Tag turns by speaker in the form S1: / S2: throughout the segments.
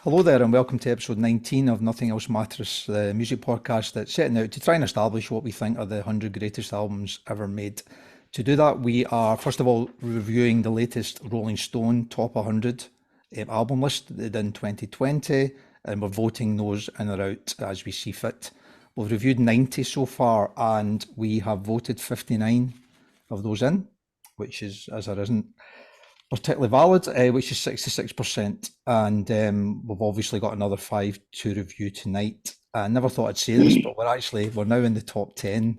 S1: Hello there, and welcome to episode 19 of Nothing Else Matters, the music podcast that's setting out to try and establish what we think are the 100 greatest albums ever made. To do that, we are first of all reviewing the latest Rolling Stone Top 100 album list that they did in 2020, and we're voting those in or out as we see fit. We've reviewed 90 so far, and we have voted 59 of those in, which is, as there isn't particularly valid, which is 66%. And we've obviously got another 5 to review tonight. I never thought I'd say this, but we're now in the top 10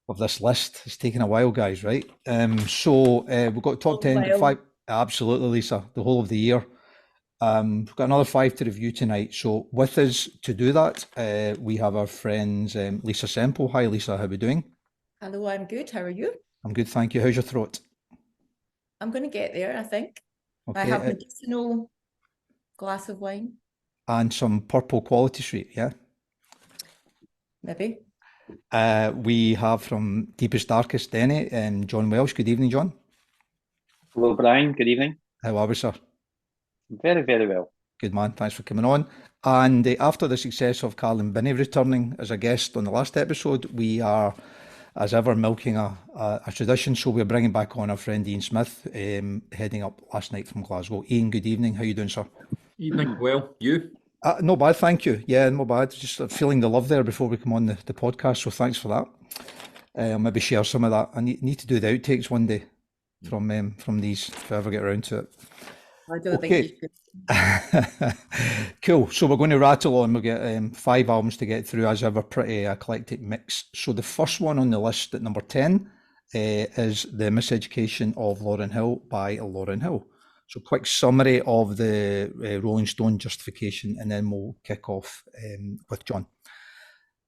S1: of this list. It's taken a while, guys, right? We've got top 10 to 5. Absolutely, Lisa, the whole of the year. We've got another 5 to review tonight. So with us to do that, we have our friends Lisa Semple. Hi, Lisa, how are we doing?
S2: Hello, I'm good. How are you?
S1: I'm good, thank you. How's your throat?
S2: I'm going to get there, I think.
S1: Okay,
S2: I have medicinal glass of wine.
S1: And some Purple Quality Street, yeah?
S2: Maybe.
S1: We have from Deepest Darkest Denny and John Welsh. Good evening, John.
S3: Hello, Brian. Good evening.
S1: How are we, sir?
S3: Very, very well.
S1: Good man. Thanks for coming on. And after the success of Carl and Binney returning as a guest on the last episode, we are, as ever, milking a tradition. So we're bringing back on our friend Ian Smith, heading up Last Night From Glasgow. Ian, good evening. How you doing, sir?
S4: Evening. Well, you?
S1: Not bad, thank you. Yeah, not bad. Just feeling the love there before we come on the podcast, so thanks for that. I'll maybe share some of that. I need to do the outtakes one day from these, if I ever get around to it.
S2: I don't think you should.
S1: Cool. So we're going to rattle on. We'll get 5 albums to get through, as ever, pretty eclectic mix. So the first one on the list at number 10 is The Miseducation of Lauryn Hill by Lauryn Hill. So quick summary of the Rolling Stone justification, and then we'll kick off with John.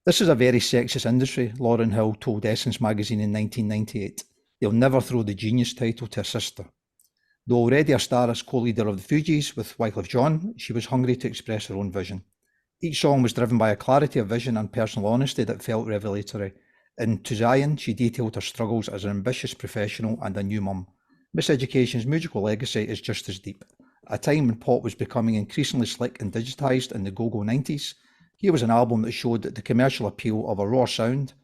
S1: This is a very sexist industry, Lauryn Hill told Essence magazine in 1998. They'll never throw the genius title to a sister. Though already a star as co-leader of the Fugees with Wyclef Jean, she was hungry to express her own vision. Each song was driven by a clarity of vision and personal honesty that felt revelatory. In To Zion, she detailed her struggles as an ambitious professional and a new mum. Miseducation's musical legacy is just as deep. At a time when pop was becoming increasingly slick and digitised in the go-go 90s, here was an album that showed that the commercial appeal of a raw sound,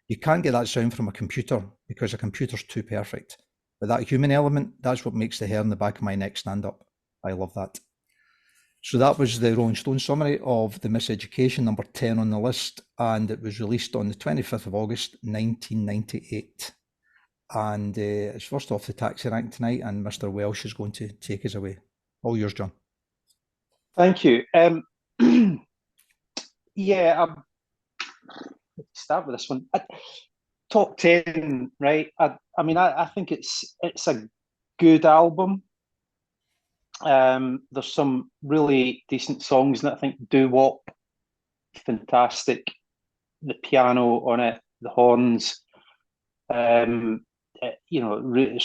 S1: you can't get that sound from a computer because a computer's too perfect. But that human element, that's what makes the hair on the back of my neck stand up. I love that. So that was the Rolling Stone summary of The Miseducation, number 10 on the list, and it was released on the 25th of August, 1998. And it's first off the taxi rank tonight, and Mr. Welsh is going to take us away. All yours, John.
S3: Thank you. Let's start with this one. Top 10, right? I think it's a good album. There's some really decent songs, and I think Doo Wop, fantastic. The piano on it, the horns. It's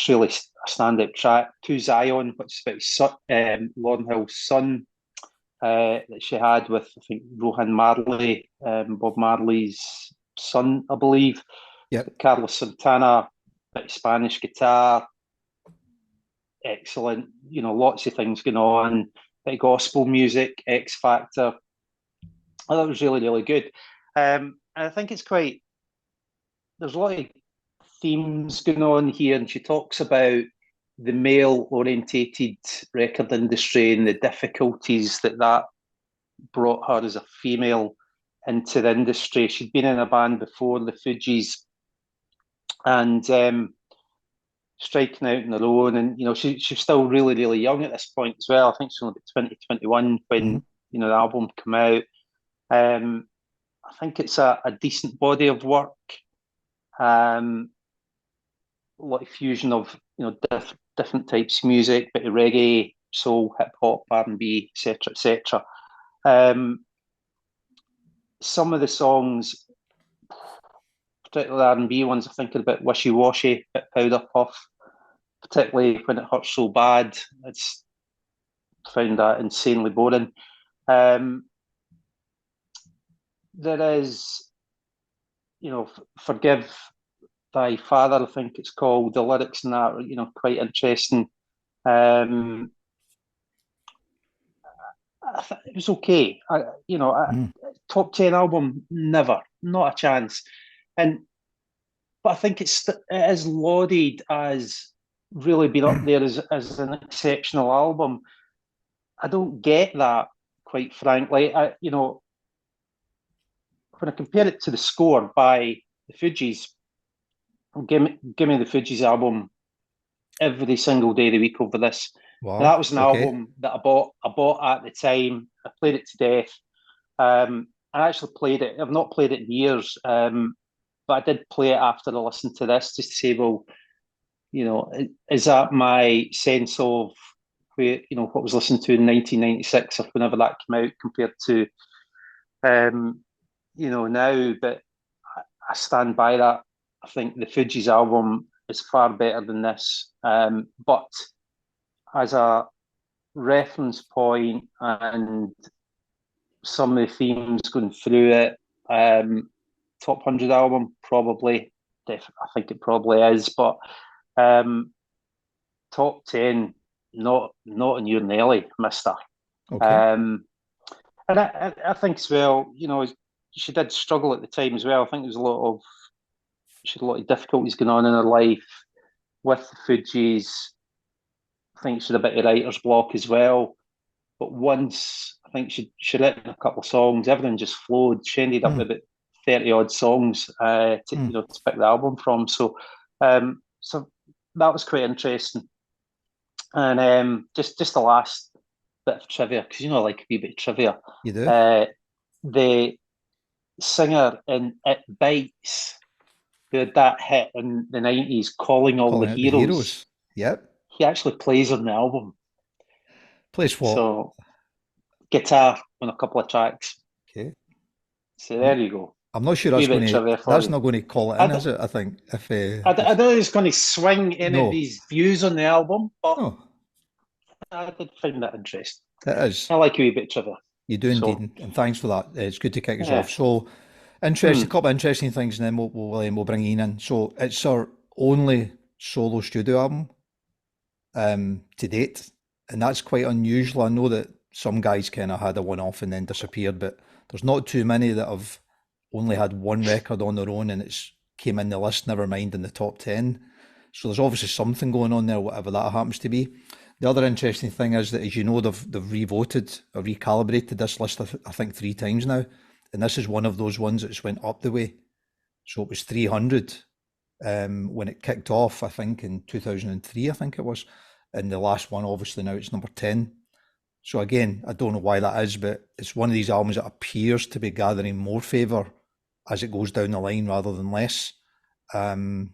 S3: really a standout track. To Zion, which is about Lauryn Hill's son that she had with, I think, Rohan Marley, Bob Marley's son, I believe.
S1: Yep.
S3: Carlos Santana, bit of Spanish guitar, excellent. Lots of things going on. Bit of gospel music, X Factor. I thought it was really, really good. I think it's there's a lot of themes going on here, and she talks about the male-orientated record industry and the difficulties that brought her as a female into the industry. She'd been in a band before, the Fugees, and striking out on her own. And she's still really, really young at this point as well. I think she's only about 2021 when the album came out. I think it's a decent body of work. A lot of fusion of different types of music, bit of reggae, soul, hip hop, R&B, etc., etc. Some of the songs, particularly R&B ones, I'm thinking about Wishy Washy, bit Powder Puff, particularly When It Hurts So Bad. Found that insanely boring. There is, Forgive Thy Father, I think it's called. The lyrics in that are, quite interesting. I it was okay. Top 10 album, never, not a chance. But I think it is lauded as really being up there as an exceptional album. I don't get that, quite frankly. When I compare it to the score by the Fugees, give me the Fugees album every single day of the week over this.
S1: Wow.
S3: And that was an album that I bought at the time. I played it to death. I actually played it. I've not played it in years, but I did play it after I listened to this, just to say, well, is that my sense of where, what was listened to in 1996 or whenever that came out compared to, now? But I stand by that. I think the Fugees album is far better than this. But as a reference point and some of the themes going through it, top 100 album, probably. I think it probably is. But top 10, not in your Nelly, mister.
S1: Okay.
S3: And I think as well, she did struggle at the time as well. I think there was she had a lot of difficulties going on in her life with the Fugees. I think she had a bit of writer's block as well. But once I think she'd written a couple of songs, everything just flowed. She ended up with about 30 odd songs to pick the album from. So so that was quite interesting. And just the last bit of trivia, because I like a wee bit of trivia.
S1: You do?
S3: The singer in It Bites, who had that hit in the 90s, Calling All the Heroes.
S1: Yep.
S3: He actually plays on the album.
S1: Plays what?
S3: So, guitar on a couple of tracks.
S1: Okay.
S3: So there you go.
S1: I'm not sure that's not going to call it in, is it? I think
S3: I don't think it's going to swing any of these views on the album, but I did find that interesting.
S1: It is.
S3: I like a wee bit of trivia.
S1: You do indeed, and thanks for that. It's good to kick us off. So, a couple of interesting things, and then we'll bring Ian in. So, it's our only solo studio album to date, and that's quite unusual. I know that some guys kind of had a one-off and then disappeared, but there's not too many that have only had one record on their own and it's came in the list, never mind in the top 10. So there's obviously something going on there, whatever that happens to be. The other interesting thing is that, as you know, they've re-voted or recalibrated this list, I think 3 times now. And this is one of those ones that's went up the way. So it was 300 when it kicked off, I think in 2003, I think it was. And the last one, obviously now it's number 10. So again, I don't know why that is, but it's one of these albums that appears to be gathering more favour as it goes down the line rather than less. And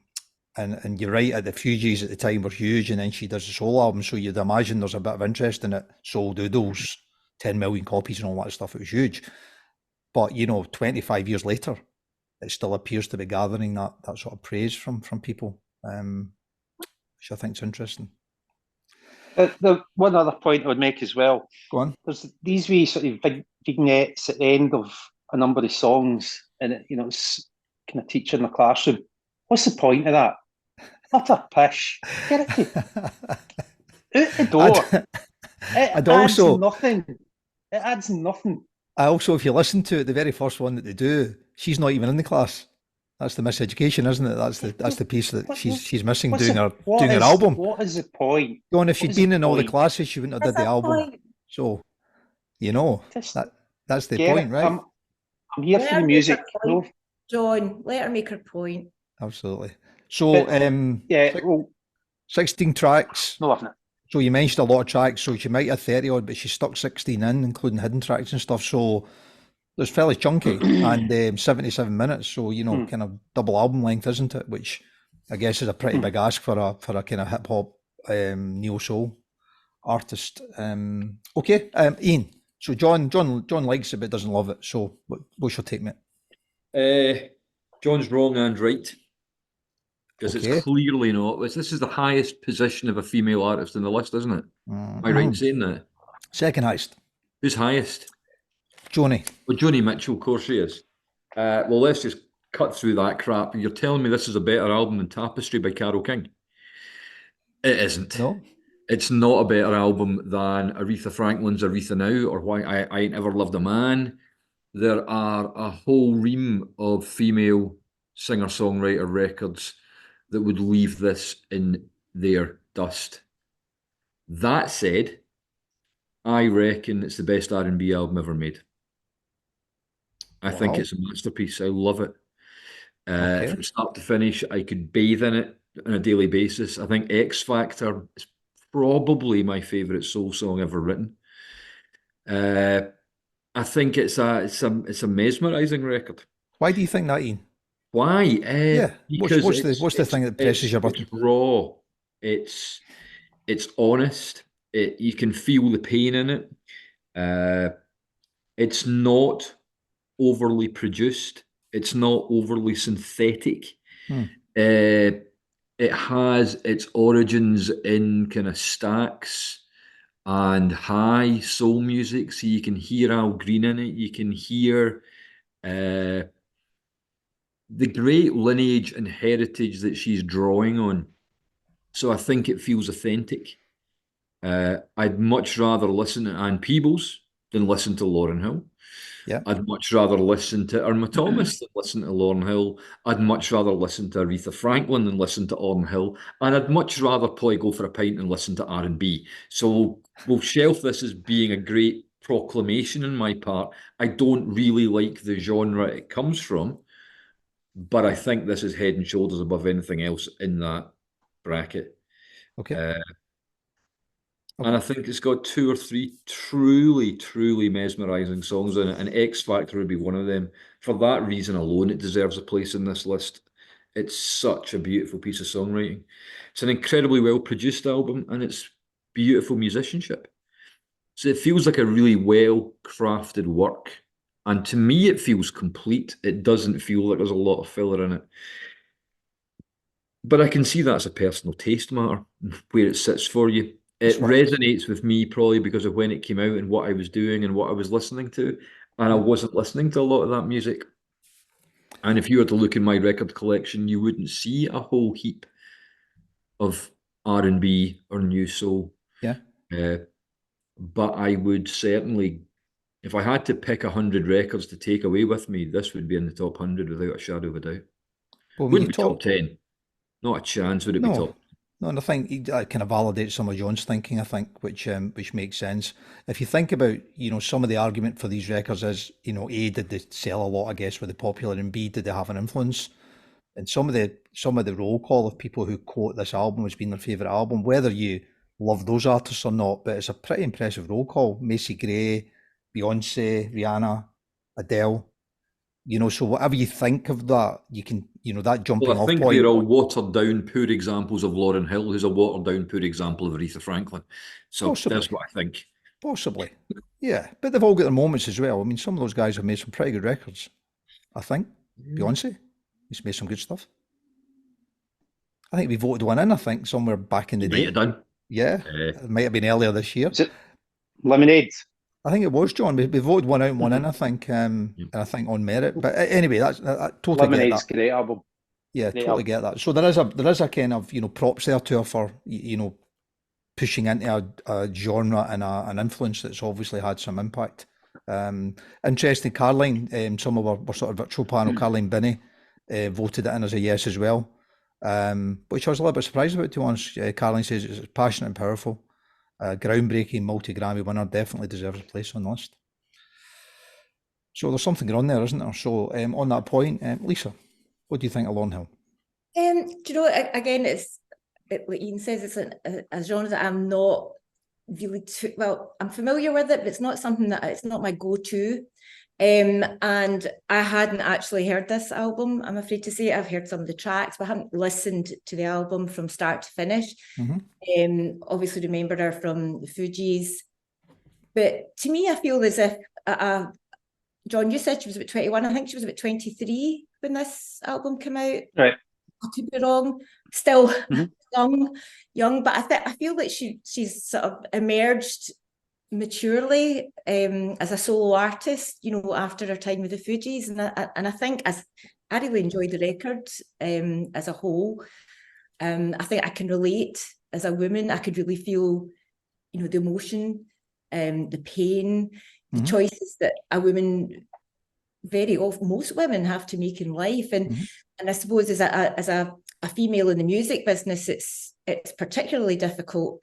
S1: you're right, the Fugees at the time were huge, and then she does a solo album, so you'd imagine there's a bit of interest in it. Sold Doodles, 10 million copies and all that stuff, it was huge. But, 25 years later, it still appears to be gathering that sort of praise from people, which I think is interesting.
S3: The one other point I would make as well.
S1: Go on.
S3: There's these wee sort of big vignettes at the end of a number of songs, and it's kind of teaching in the classroom. What's the point of that? What a pish! Get it out the door. It adds nothing. It adds nothing.
S1: I also, if you listen to it, the very first one that they do, she's not even in the class. That's the miseducation, isn't it? That's the piece that she's missing doing her album.
S3: What is the point?
S1: Go on, if she'd been in all the classes, she wouldn't have did the album. So, that's the point, right?
S3: I'm here for the music. No?
S2: John, let her make her point.
S1: Absolutely. So, 16 tracks.
S3: No, loving it.
S1: So you mentioned a lot of tracks, so she might have 30 odd, but she stuck 16 in, including hidden tracks and stuff. So it's fairly chunky and 77 minutes. So, kind of double album length, isn't it? Which I guess is a pretty big ask for a kind of hip hop neo soul artist. Okay, Ian. So John likes it but doesn't love it. So what's your take, mate?
S4: John's wrong and right. Because it's clearly not. This is the highest position of a female artist in the list, isn't it? Am I right in saying that?
S1: Second highest.
S4: Who's highest?
S1: Joni.
S4: Well, Joni Mitchell, of course she is. Well, let's just cut through that crap. You're telling me this is a better album than Tapestry by Carole King? It isn't.
S1: No.
S4: It's not a better album than Aretha Franklin's Aretha Now or Why I Ain't Ever Loved a Man. There are a whole ream of female singer-songwriter records that would leave this in their dust. That said, I reckon it's the best R&B album ever made. I think it's a masterpiece. I love it. From start to finish, I could bathe in it on a daily basis. I think X Factor is probably my favourite soul song ever written. I think it's a mesmerising record.
S1: Why do you think that, Ian?
S4: Why?
S1: Yeah.
S4: Because
S1: what's the thing that presses your button?
S4: It's raw. It's honest. You can feel the pain in it. It's not overly produced. It's not overly synthetic. It has its origins in kind of Stax and high soul music. So you can hear Al Green in it. You can hear the great lineage and heritage that she's drawing on. So I think it feels authentic. I'd much rather listen to Ann Peebles than listen to Lauryn Hill.
S1: Yeah.
S4: I'd much rather listen to Irma Thomas than listen to Lauryn Hill. I'd much rather listen to Aretha Franklin than listen to Lauryn Hill. And I'd much rather probably go for a pint and listen to R&B. So we'll shelf this as being a great proclamation on my part. I don't really like the genre it comes from, but I think this is head and shoulders above anything else in that bracket.
S1: Okay.
S4: And I think it's got 2 or 3 truly, truly mesmerising songs in it, and X Factor would be one of them. For that reason alone, it deserves a place in this list. It's such a beautiful piece of songwriting. It's an incredibly well-produced album, and it's beautiful musicianship. So it feels like a really well-crafted work. And to me, it feels complete. It doesn't feel like there's a lot of filler in it. But I can see that's a personal taste matter, where it sits for you. It resonates with me probably because of when it came out and what I was doing and what I was listening to. And I wasn't listening to a lot of that music. And if you were to look in my record collection, you wouldn't see a whole heap of R&B or new soul.
S1: Yeah.
S4: But I would certainly, if I had to pick 100 records to take away with me, this would be in the top 100 without a shadow of a doubt.
S1: Well,
S4: wouldn't be top 10. Not a chance would it be top.
S1: No, and I think that kind of validates some of John's thinking, I think, which makes sense. If you think about, some of the argument for these records is, A, did they sell a lot, I guess, were they popular, and B, did they have an influence? And some of the roll call of people who quote this album as being their favourite album, whether you love those artists or not, but it's a pretty impressive roll call. Macy Gray, Beyonce, Rihanna, Adele. So whatever you think of that, you can, that jumping off point.
S4: I think they're all watered down, poor examples of Lauryn Hill, who's a watered down, poor example of Aretha Franklin. So possibly. That's what I think.
S1: Possibly. Yeah. But they've all got their moments as well. I mean, some of those guys have made some pretty good records, I think. Beyonce, he's made some good stuff. I think we voted one in, I think, somewhere back in the day.
S4: Might have done.
S1: Yeah. It might have been earlier this year.
S3: Is it Lemonade?
S1: I think it was, John. We voted one out and one in, I think, and I think on merit. But anyway, I totally
S3: Lemonade's
S1: get that.
S3: Great album.
S1: Yeah, totally get that. So there is a kind of props there to her for pushing into a genre and an influence that's obviously had some impact. Interesting, Caroline, some of our sort of virtual panel, Caroline Binney, voted it in as a yes as well, which I was a little bit surprised about, to be honest. Caroline says it's passionate and powerful. Groundbreaking multi-Grammy winner, definitely deserves a place on the list. So there's something going on there, isn't there? So on that point, Lisa, what do you think of Lauryn Hill?
S2: Do you know, again, like Ian says, it's a genre that I'm not really too, well, I'm familiar with it, but it's not something that, it's not my go-to. And I hadn't actually heard this album, I'm afraid to say. I've heard some of the tracks, but I haven't listened to the album from start to finish. Obviously remember her from the Fugees. But to me, I feel as if, John, you said she was about 21. I think she was about 23 when this album came out.
S3: Right.
S2: I could be wrong. Still young, but I feel like she's sort of emerged maturely as a solo artist, after her time with the Fugees, and I think I really enjoyed the record as a whole. I think I can relate as a woman, I could really feel, you know, the emotion, the pain, the choices that a woman most women have to make in life. And I suppose as a female in the music business, it's particularly difficult.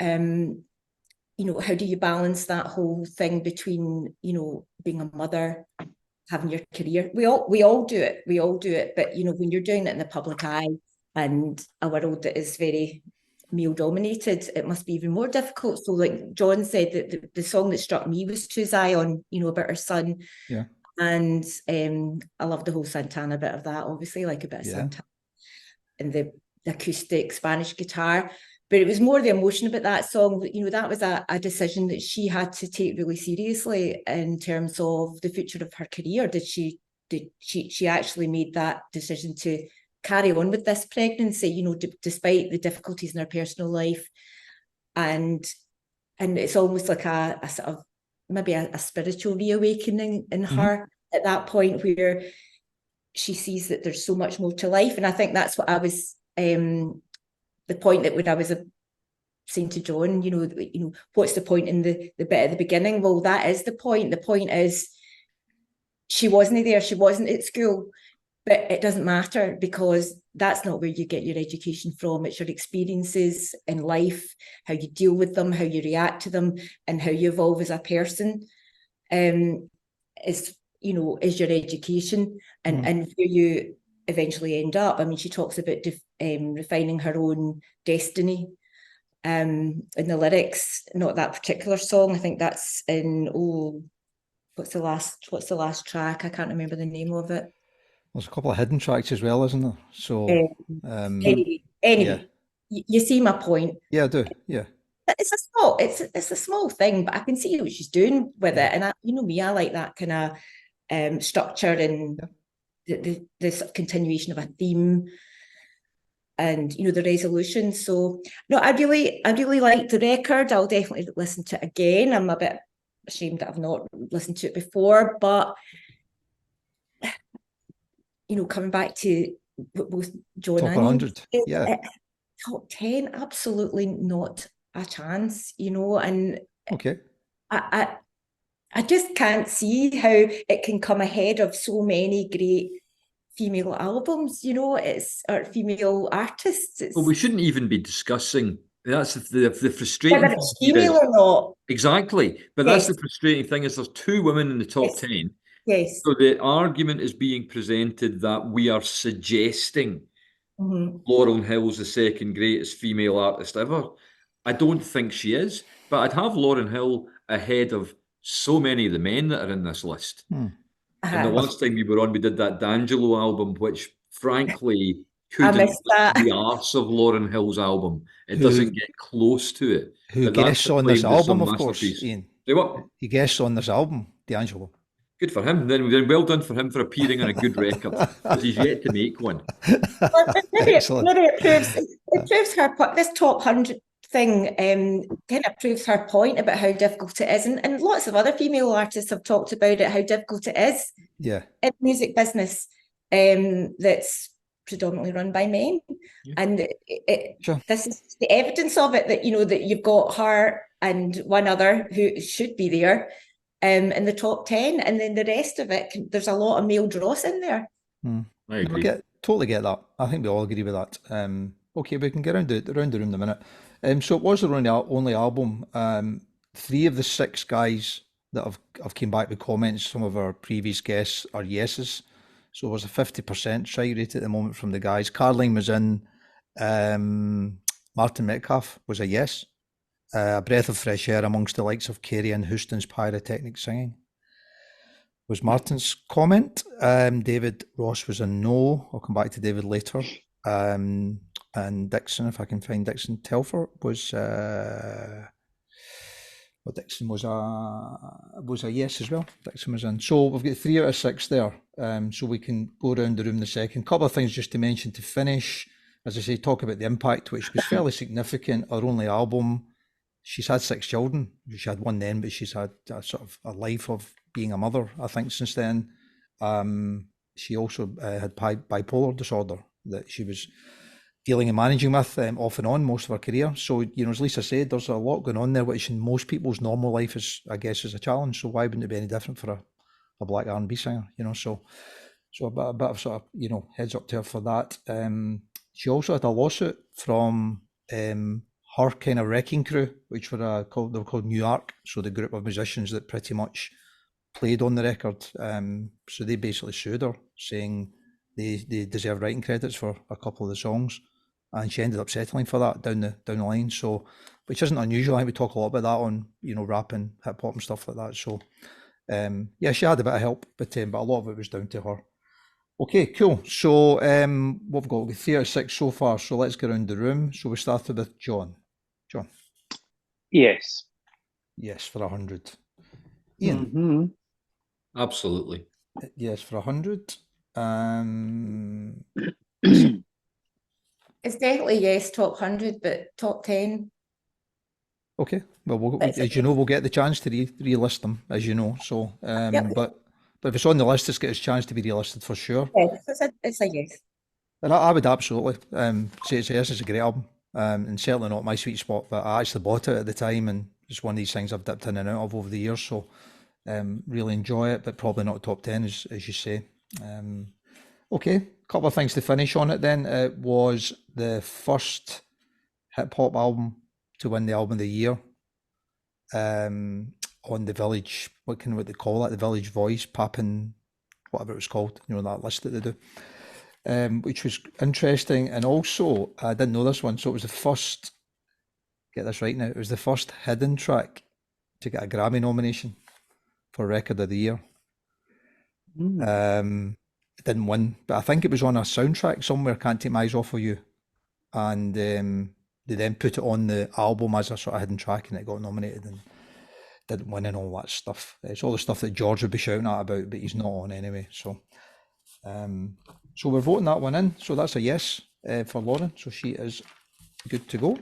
S2: You know, how do you balance that whole thing between, you know, being a mother, having your career? We all do it, but you know, when you're doing it in the public eye and a world that is very male dominated, it must be even more difficult. So like John said, that the song that struck me was To Zion, you know, about her son.
S1: Yeah.
S2: And I love the whole Santana bit of that, obviously, like a bit of Santana and the acoustic Spanish guitar. But it was more the emotion about that song. You know, that was a decision that she had to take really seriously in terms of the future of her career. She actually made that decision to carry on with this pregnancy, you know, despite the difficulties in her personal life. And it's almost like a sort of maybe a spiritual reawakening in her at that point, where she sees that there's so much more to life. And I think that's what I was the point that when I was saying to John, you know, what's the point in the bit at the beginning? Well, that is the point. The point is she wasn't there, she wasn't at school, but it doesn't matter, because that's not where you get your education from. It's your experiences in life, how you deal with them, how you react to them, and how you evolve as a person. Is your education, and where you eventually end up. I mean, she talks about refining her own destiny in the lyrics, not that particular song. I think that's in, what's the last track? I can't remember the name of it.
S1: There's a couple of hidden tracks as well, isn't there? So
S2: anyway,
S1: yeah.
S2: you see my point.
S1: Yeah, I do. Yeah.
S2: It's a small thing, but I can see what she's doing with it. And you know me, I like that kind of structure and the sort of continuation of a theme, and you know, the resolution. So no, I really like the record. I'll definitely listen to it again. I'm a bit ashamed that I've not listened to it before, but you know, coming back to what both John
S1: Top
S2: and
S1: 100, yeah.
S2: Top 10, absolutely not a chance, you know. And
S1: okay,
S2: I just can't see how it can come ahead of so many great female albums, you know, or female artists.
S4: Well, we shouldn't even be discussing. That's the frustrating
S2: Whether
S4: thing
S2: it's
S4: here
S2: female
S4: is,
S2: or not.
S4: exactly. But that's the frustrating thing, is there's two women in the top 10.
S2: Yes.
S4: So the argument is being presented that we are suggesting Lauryn Hill's the second greatest female artist ever. I don't think she is, but I'd have Lauryn Hill ahead of so many of the men that are in this list. And the last time we were on, we did that D'Angelo album, which frankly couldn't lift the arse of Lauryn Hill's album. It doesn't get close to it.
S1: Who
S4: But
S1: guests on this
S4: acclaimed as some
S1: album, of course,
S4: masterpiece.
S1: Ian.
S4: Say what?
S1: He guests on this album, D'Angelo.
S4: Good for him. Then well done for him for appearing on a good record, because he's yet to make one.
S2: Maybe it proves her, this top 100 thing kind of proves her point about how difficult it is, and lots of other female artists have talked about it, how difficult it is in the music business that's predominantly run by men. And this is the evidence of it, that you know, that you've got her and one other who should be there in the top 10, and then the rest of it, there's a lot of male dross in there.
S4: I agree.
S1: Totally get that. I think we all agree with that. Okay, we can get around the room in a minute. So it was the only album. 3 of the 6 guys that have came back with comments, some of our previous guests, are yeses. So it was a 50% try rate at the moment from the guys. Caroline was in. Martin Metcalf was a yes. A breath of fresh air amongst the likes of Carey and Houston's pyrotechnic singing was Martin's comment. David Ross was a no. I'll come back to David later. And Dixon, if I can find Dixon Telfer, was Dixon was a yes as well. Dixon was in. So we've got 3 out of 6 there. So we can go around the room in a second. Couple of things just to mention to finish. As I say, talk about the impact, which was fairly significant. Our only album. She's had 6 children. She had one then, but she's had a sort of a life of being a mother, I think, since then. She also had bipolar disorder that she was dealing and managing with off and on most of her career. So, you know, as Lisa said, there's a lot going on there, which in most people's normal life is, I guess, is a challenge. So why wouldn't it be any different for a black R&B singer, you know? So a bit of sort of, you know, heads up to her for that. She also had a lawsuit from her kind of wrecking crew, which were they were called New Ark. So the group of musicians that pretty much played on the record. So they basically sued her, saying they deserve writing credits for a couple of the songs, and she ended up settling for that down the line. So, which isn't unusual. I think we talk a lot about that on, you know, rap and hip hop and stuff like that. So, yeah, she had a bit of help, but a lot of it was down to her. Okay, cool. So, what we've got 36 so far. So let's get around the room. So we started with John. John.
S3: Yes.
S1: Yes, for 100. Ian.
S3: Mhm.
S4: Absolutely.
S1: Yes, for 100.
S2: It's definitely yes, top 100, but top 10.
S1: Okay. Well,
S2: But
S1: as you know, we'll get the chance to relist them, as you know. So,
S2: Yep.
S1: but if it's on the list, it's got its chance to be relisted for sure.
S2: Yeah, it's a yes.
S1: And I would absolutely say it's a yes. It's a great album, and certainly not my sweet spot. But I actually bought it at the time, and it's one of these things I've dipped in and out of over the years. So, really enjoy it, but probably not top 10, as you say. Okay, a couple of things to finish on it. Then it was the first hip hop album to win the album of the year. On the Village, what they call that? The Village Voice, Papin, whatever it was called. You know, that list that they do. Which was interesting, and also I didn't know this one, so it was the first. Get this right now. It was the first hidden track to get a Grammy nomination for Record of the Year. It didn't win, but I think it was on a soundtrack somewhere. Can't Take My Eyes Off of You, and they then put it on the album as a sort of hidden track, and it got nominated and didn't win and all that stuff. It's all the stuff that George would be shouting at about, but he's not on anyway. So, so we're voting that one in. So that's a yes for Lauren. So she is good to go.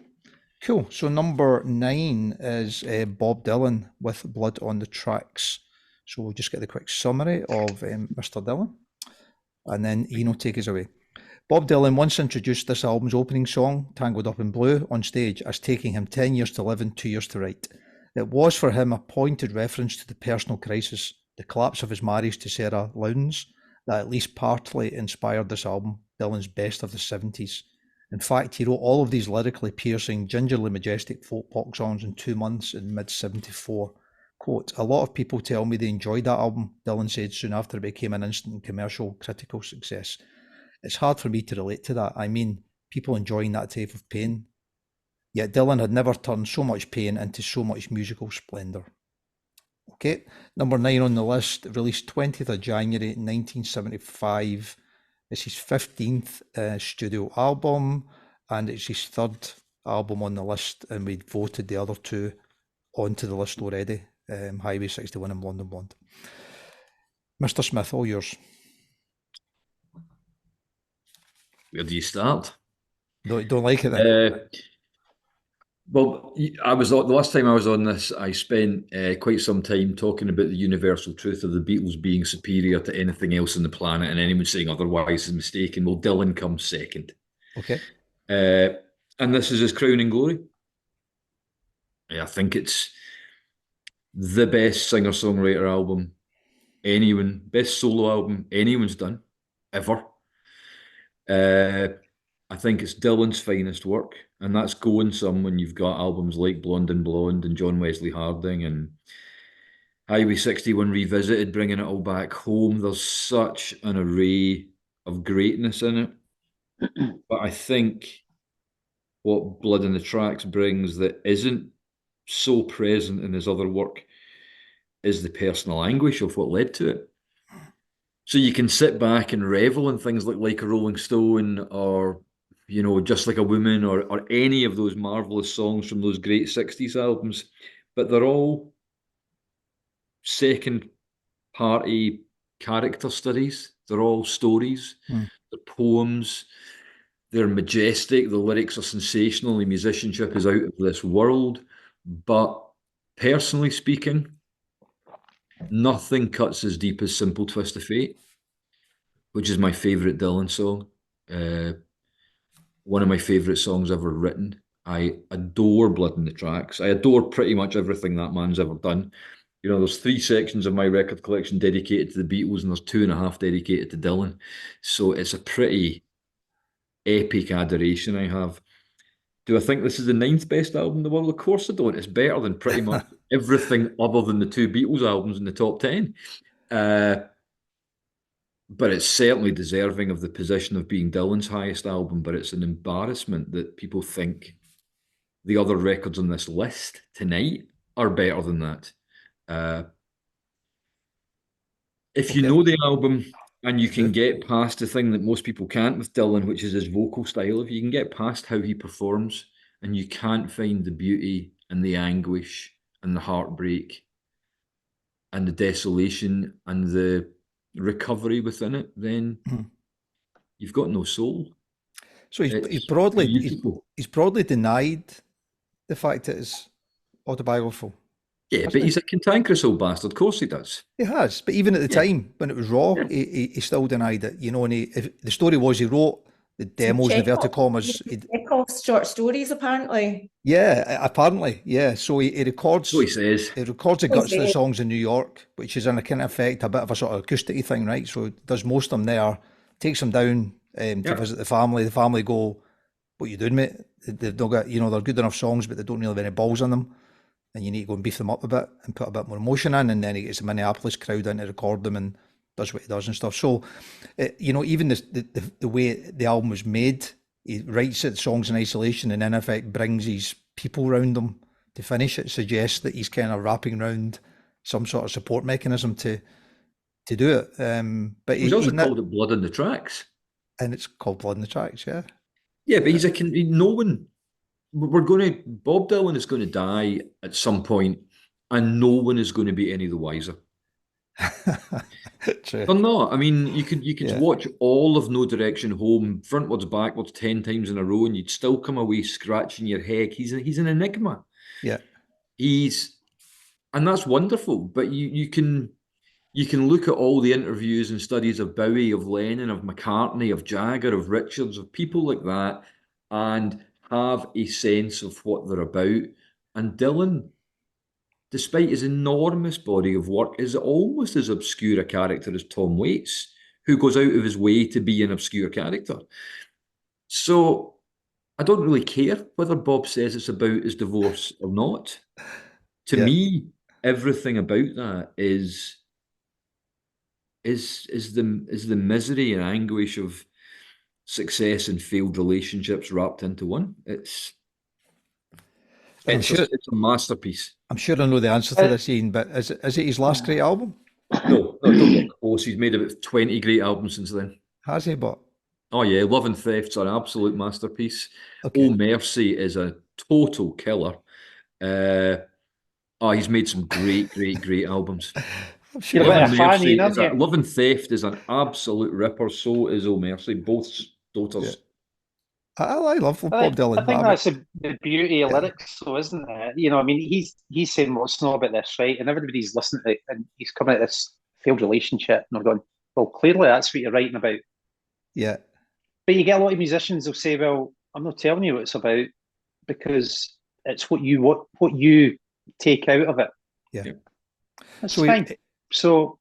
S1: Cool. So number 9 is Bob Dylan with Blood on the Tracks. So we'll just get the quick summary of Mr. Dylan, and then Ian will take us away. Bob Dylan once introduced this album's opening song, Tangled Up in Blue, on stage as taking him 10 years to live and 2 years to write. It was for him a pointed reference to the personal crisis, the collapse of his marriage to Sarah Lowndes, that at least partly inspired this album, Dylan's best of the 70s. In fact, he wrote all of these lyrically piercing, gingerly majestic folk pop songs in 2 months in mid-74. Quote, a lot of people tell me they enjoyed that album, Dylan said soon after it became an instant commercial critical success. It's hard for me to relate to that. I mean, people enjoying that type of pain. Yet Dylan had never turned so much pain into so much musical splendour. Okay, number 9 on the list, released 20th of January 1975. It's his 15th studio album, and it's his 3rd album on the list, and we'd voted the other 2 onto the list already, Highway 61 and Blonde and Blonde. Mr. Smith, all yours.
S4: Where do you start?
S1: Don't like it then?
S4: Well, the last time I was on this, I spent quite some time talking about the universal truth of the Beatles being superior to anything else on the planet, and anyone saying otherwise is mistaken. Well, Dylan comes second.
S1: Okay.
S4: And this is his crowning glory. I think it's the best singer-songwriter album best solo album anyone's done, ever. I think it's Dylan's finest work, and that's going some when you've got albums like Blonde and Blonde and John Wesley Harding and Highway 61 Revisited, bringing it all back home. There's such an array of greatness in it. But I think what Blood on the Tracks brings that isn't so present in his other work is the personal anguish of what led to it. So you can sit back and revel in things like a Rolling Stone or, you know, Just Like a Woman or any of those marvelous songs from those great 60s albums, but they're all second party character studies. They're all stories, they're poems, they're majestic, the lyrics are sensational, the musicianship is out of this world. But personally speaking, nothing cuts as deep as Simple Twist of Fate, which is my favourite Dylan song. one of my favourite songs ever written. I adore Blood in the Tracks. I adore pretty much everything that man's ever done. You know, there's 3 sections of my record collection dedicated to the Beatles, and there's 2.5 dedicated to Dylan. So it's a pretty epic adoration I have. Do I think this is the 9th best album in the world? Of course I don't. It's better than pretty much everything other than the 2 Beatles albums in the top 10. But it's certainly deserving of the position of being Dylan's highest album. But it's an embarrassment that people think the other records on this list tonight are better than that. If you know the album and you can get past the thing that most people can't with Dylan, which is his vocal style, if you can get past how he performs and you can't find the beauty and the anguish and the heartbreak and the desolation and the recovery within it, then you've got no soul.
S1: So he's broadly denied the fact that it's autobiographical.
S4: Yeah, but he's a cantankerous old bastard. Of course he does.
S1: He has, but even at the time when it was raw, he still denied it. You know, and the story was he wrote the demos, the inverted commas.
S2: Chekhov's short stories, apparently.
S1: Yeah, apparently, yeah. So he records.
S4: So he says.
S1: He records the guts of the songs in New York, which is in a kind of effect a bit of a sort of acoustic thing, right? So he does most of them there, takes them down to visit the family. The family go, "What you doing, mate? They've not got, they're good enough songs, but they don't really have any balls on them. And you need to go and beef them up a bit and put a bit more emotion in." And then he gets the Minneapolis crowd in to record them and does what he does and stuff. So, even the way the album was made, he writes it, songs in isolation, and in effect brings his people around them to finish it, suggests that he's kind of wrapping around some sort of support mechanism to do it. But
S4: he's also called it Blood in the Tracks.
S1: And it's called Blood in the Tracks, yeah.
S4: Yeah, but he's Bob Dylan is going to die at some point, and no one is going to be any the wiser.
S1: True.
S4: Or not. I mean, you could watch all of No Direction Home frontwards, backwards 10 times in a row, and you'd still come away scratching your head. He's an enigma.
S1: Yeah,
S4: and that's wonderful. But you can look at all the interviews and studies of Bowie, of Lennon, of McCartney, of Jagger, of Richards, of people like that, and have a sense of what they're about. And Dylan, despite his enormous body of work, is almost as obscure a character as Tom Waits, who goes out of his way to be an obscure character. So I don't really care whether Bob says it's about his divorce or not. To me, everything about that is the misery and anguish of success and failed relationships wrapped into one. It's a masterpiece.
S1: I'm sure I know the answer to this, Ian, but is it his last great album?
S4: No, don't get close. He's made about 20 great albums since then.
S1: Has he? But
S4: oh yeah, Love and Theft's an absolute masterpiece.
S1: Okay.
S4: Oh Mercy is a total killer. He's made some great albums.
S1: Sure.
S4: Love and Theft is an absolute ripper. So is Oh Mercy. Both daughters.
S1: Yeah. I love Bob Dylan.
S3: I think that's the beauty of lyrics, though, isn't it? I mean, he's saying, "Well, it's not about this, right?" And everybody's listening to it, and he's coming at this failed relationship, and they're going, "Well, clearly that's what you're writing about."
S1: Yeah.
S3: But you get a lot of musicians who'll say, "Well, I'm not telling you what it's about because it's what you take out of it."
S1: Yeah.
S3: That's fine. So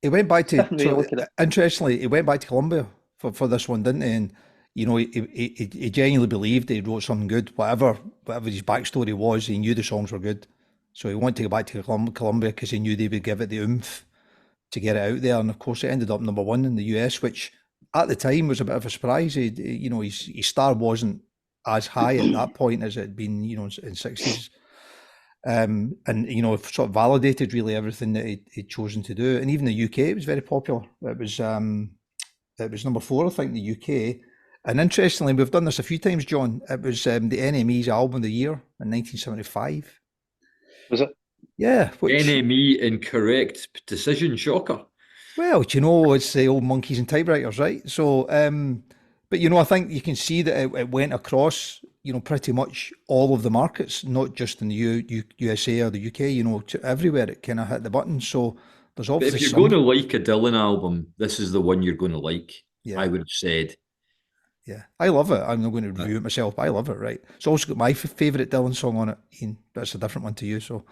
S1: he went back to. Interestingly, he went back to Columbia for this one, didn't he? And he genuinely believed he wrote something good, whatever his backstory was. He knew the songs were good, so he wanted to go back to Columbia because he knew they would give it the oomph to get it out there. And of course, it ended up #1 in the US, which at the time was a bit of a surprise. His star wasn't as high at that point as it had been, in '60s, and sort of validated really everything that he'd chosen to do. And even the UK, it was very popular. It was #4, I think, in the UK. And interestingly, we've done this a few times, John. It was the NME's album of the year in 1975.
S3: Was it?
S1: Yeah.
S4: NME incorrect decision, shocker.
S1: Well, it's the old monkeys and typewriters, right? So, but I think you can see that it went across, pretty much all of the markets, not just in the USA or the UK. To everywhere it kind of hit the button. So there's obviously.
S4: But if you're going to like a Dylan album, this is the one you're going to like. Yeah. I would have said.
S1: Yeah, I love it. I'm not going to review it myself, but I love it, right? It's also got my favourite Dylan song on it, Ian, but it's a different one to you. So,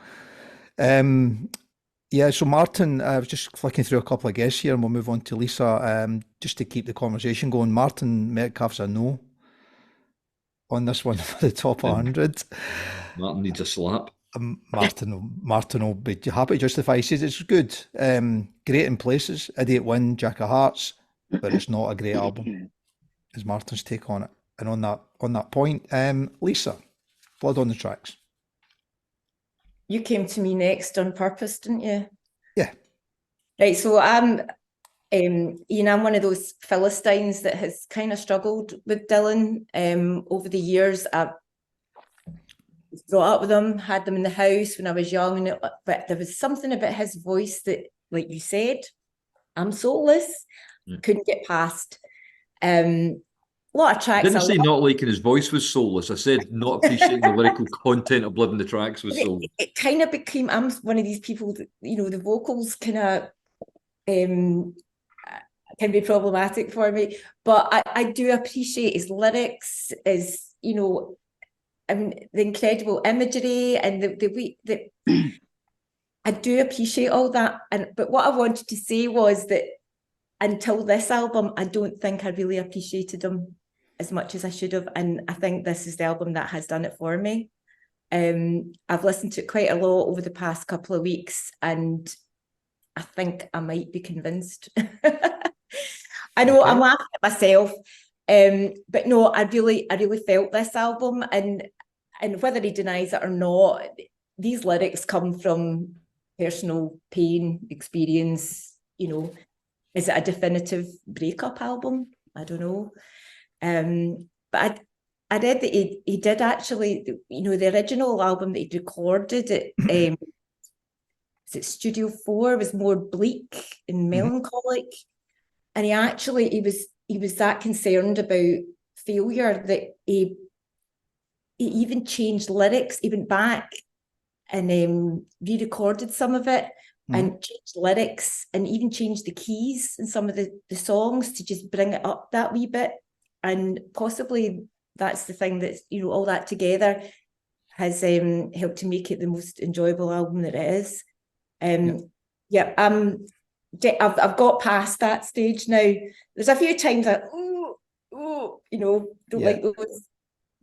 S1: yeah, so Martin, I was just flicking through a couple of guests here and we'll move on to Lisa, just to keep the conversation going. Martin Metcalf's a no on this one for the top 100.
S4: Martin needs a slap.
S1: Martin will be happy to justify. He says it's good, great in places, Idiot Win, Jack of Hearts, but it's not a great album, is Martin's take on it. And on that point, Lisa, Blood on the Tracks.
S2: You came to me next on purpose, didn't you?
S1: Yeah.
S2: Right, so Ian, I'm one of those Philistines that has kind of struggled with Dylan over the years. I was brought up with him, had them in the house when I was young, but there was something about his voice that, like you said, I'm soulless, couldn't get past. A lot of tracks.
S4: I didn't say not liking his voice was soulless. I said not appreciating the lyrical content of Blood on the Tracks was soulless.
S2: It kind of became, I'm one of these people that, the vocals kind of can be problematic for me, but I do appreciate his lyrics, his, the incredible imagery and the way that I do appreciate all that. But what I wanted to say was that until this album, I don't think I really appreciated him as much as I should have. And I think this is the album that has done it for me. I've listened to it quite a lot over the past couple of weeks, and I think I might be convinced. I know, okay. I'm laughing at myself, but no, I really felt this album, and whether he denies it or not, these lyrics come from personal pain, experience. Is it a definitive breakup album? I don't know. But I read that he did actually, the original album that he recorded at Studio 4 was more bleak and melancholic. And he was that concerned about failure that he even changed lyrics. He went back and re-recorded some of it and changed lyrics and even changed the keys in some of the songs to just bring it up that wee bit. And possibly that's the thing that's, all that together has helped to make it the most enjoyable album that it is. I've got past that stage now. There's a few times that, don't like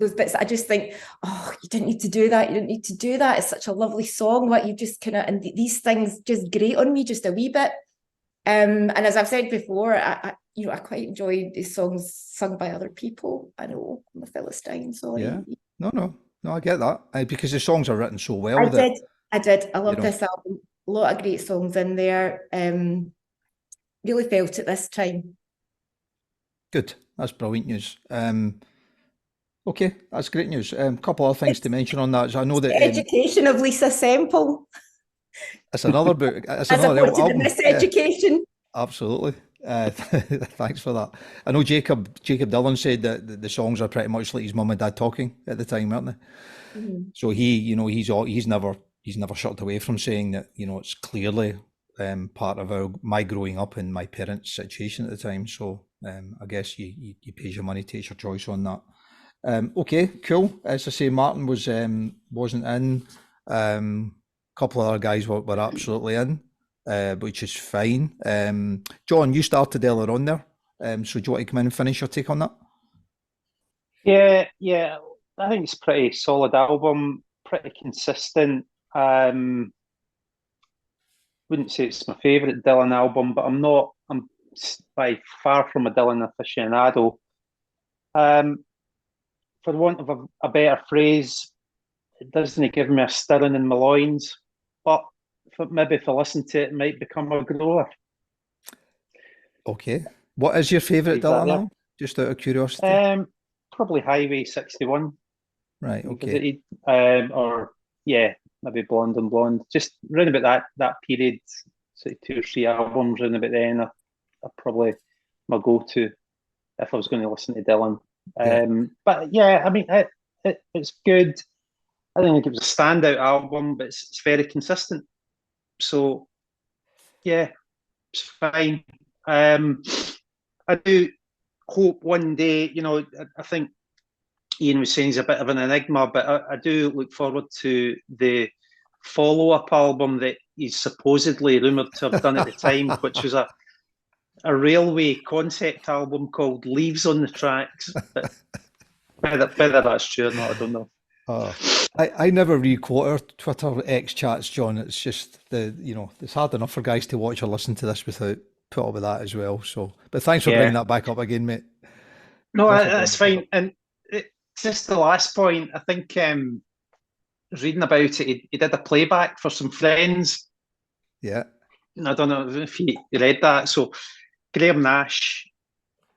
S2: those bits that I just think, oh, you didn't need to do that. You didn't need to do that. It's such a lovely song. What you just kind of, and these things just grate on me just a wee bit. And as I've said before, I quite enjoy these songs sung by other people. I know I'm a Philistine, sorry.
S1: Yeah, no, I get that because the songs are written so well.
S2: I did. I love this album. A lot of great songs in there. Really felt it this time.
S1: Good. That's brilliant news. Okay, that's great news. A couple of things to mention on that. So I know that
S2: Education of Lisa Semple.
S1: It's another book. It's
S2: as
S1: another
S2: opposed to the Miseducation.
S1: Yeah, absolutely. Thanks for that. I know Jacob Dylan said that the songs are pretty much like his mum and dad talking at the time, weren't they? So he's never shut away from saying that it's clearly part of my growing up and my parents' situation at the time. So I guess you pay your money, take your choice on that. Okay, cool. As I say, Martin wasn't in. A couple of other guys were absolutely in, which is fine. John, you started earlier on there. So do you want to come in and finish your take on that?
S3: Yeah. I think it's a pretty solid album, pretty consistent. Wouldn't say it's my favourite Dylan album, but I'm by far from a Dylan aficionado. For want of a better phrase, it doesn't give me a stirring in my loins, but if I listen to it, it might become a grower. Okay.
S1: What is your favourite Dylan album? Just out of curiosity.
S3: Probably Highway 61.
S1: Right, okay.
S3: Maybe Blonde and Blonde. Just round about that period, so 2 or 3 albums round about then are probably my go-to if I was going to listen to Dylan. But yeah, I mean, it's good. I don't think it was a standout album, but it's very consistent. So yeah, it's fine. I hope one day, I think Ian was saying he's a bit of an enigma, but I do look forward to the follow-up album that he's supposedly rumoured to have done at the time, which was a railway concept album called Leaves on the Tracks. But whether that's true or not, I don't know.
S1: I never read Twitter X chats, John. It's just it's hard enough for guys to watch or listen to this without put up with that as well. So, but thanks for bringing that back up again, mate.
S3: No, that's fine. And just the last point, I think I was reading about it. He did a playback for some friends.
S1: Yeah.
S3: And I don't know if you read that. So Graham Nash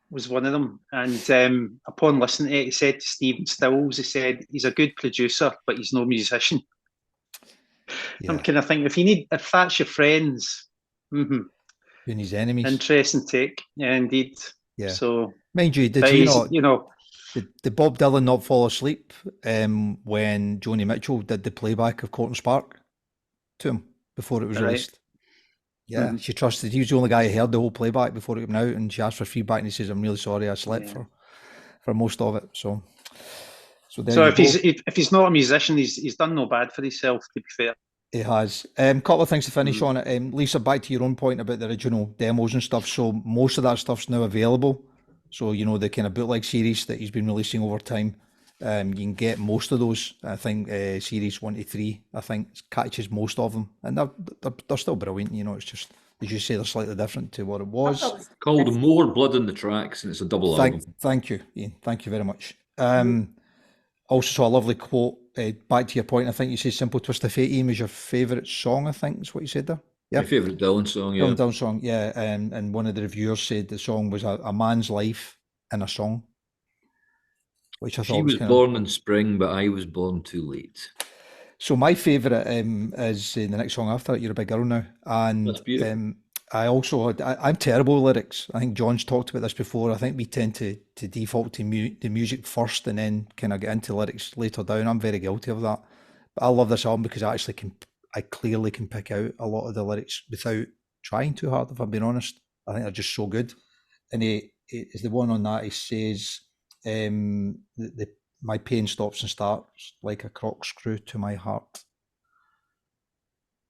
S3: was one of them. And upon listening to it, he said to Stephen Stills, he said, he's a good producer, but he's no musician. Yeah. I'm kind of thinking, if that's your friends,
S1: who needs enemies?
S3: Interesting take. Yeah, indeed.
S1: Yeah.
S3: So,
S1: mind you, did he not, did Bob Dylan not fall asleep when Joni Mitchell did the playback of Court and Spark to him before it was released? Yeah, she trusted. He was the only guy who heard the whole playback before it came out, and she asked for feedback, and he says, "I'm really sorry, I slept for most of it." So
S3: if he's not a musician, he's done no bad for himself. To be fair,
S1: he has. Couple of things to finish on it. Lisa, back to your own point about the original demos and stuff. So most of that stuff's now available. So the kind of bootleg series that he's been releasing over time. You can get most of those. I think series 1 to 3, I think, catches most of them, and they're still brilliant. It's just, as you say, they're slightly different to what it was.
S4: It's called More Blood in the Tracks, and it's a double album.
S1: Thank you, Ian. Thank you very much. Also saw a lovely quote. Back to your point, I think you said "Simple Twist of Fate" Ian was your favourite song. I think is what you said there.
S4: Yeah, my favourite Dylan song. Yeah,
S1: Dylan song. Yeah, and one of the reviewers said the song was a man's life in a song. Which I thought
S4: she was born in spring, but I was born too late.
S1: So my favourite is the next song after it, "You're a Big Girl Now," and
S4: that's beautiful.
S1: I'm terrible with lyrics. I think John's talked about this before. I think we tend to default to the music first and then kind of get into lyrics later down. I'm very guilty of that. But I love this album because I clearly can pick out a lot of the lyrics without trying too hard, if I'm being honest. I think they're just so good. And he is the one on that. He says, my pain stops and starts like a corkscrew to my heart,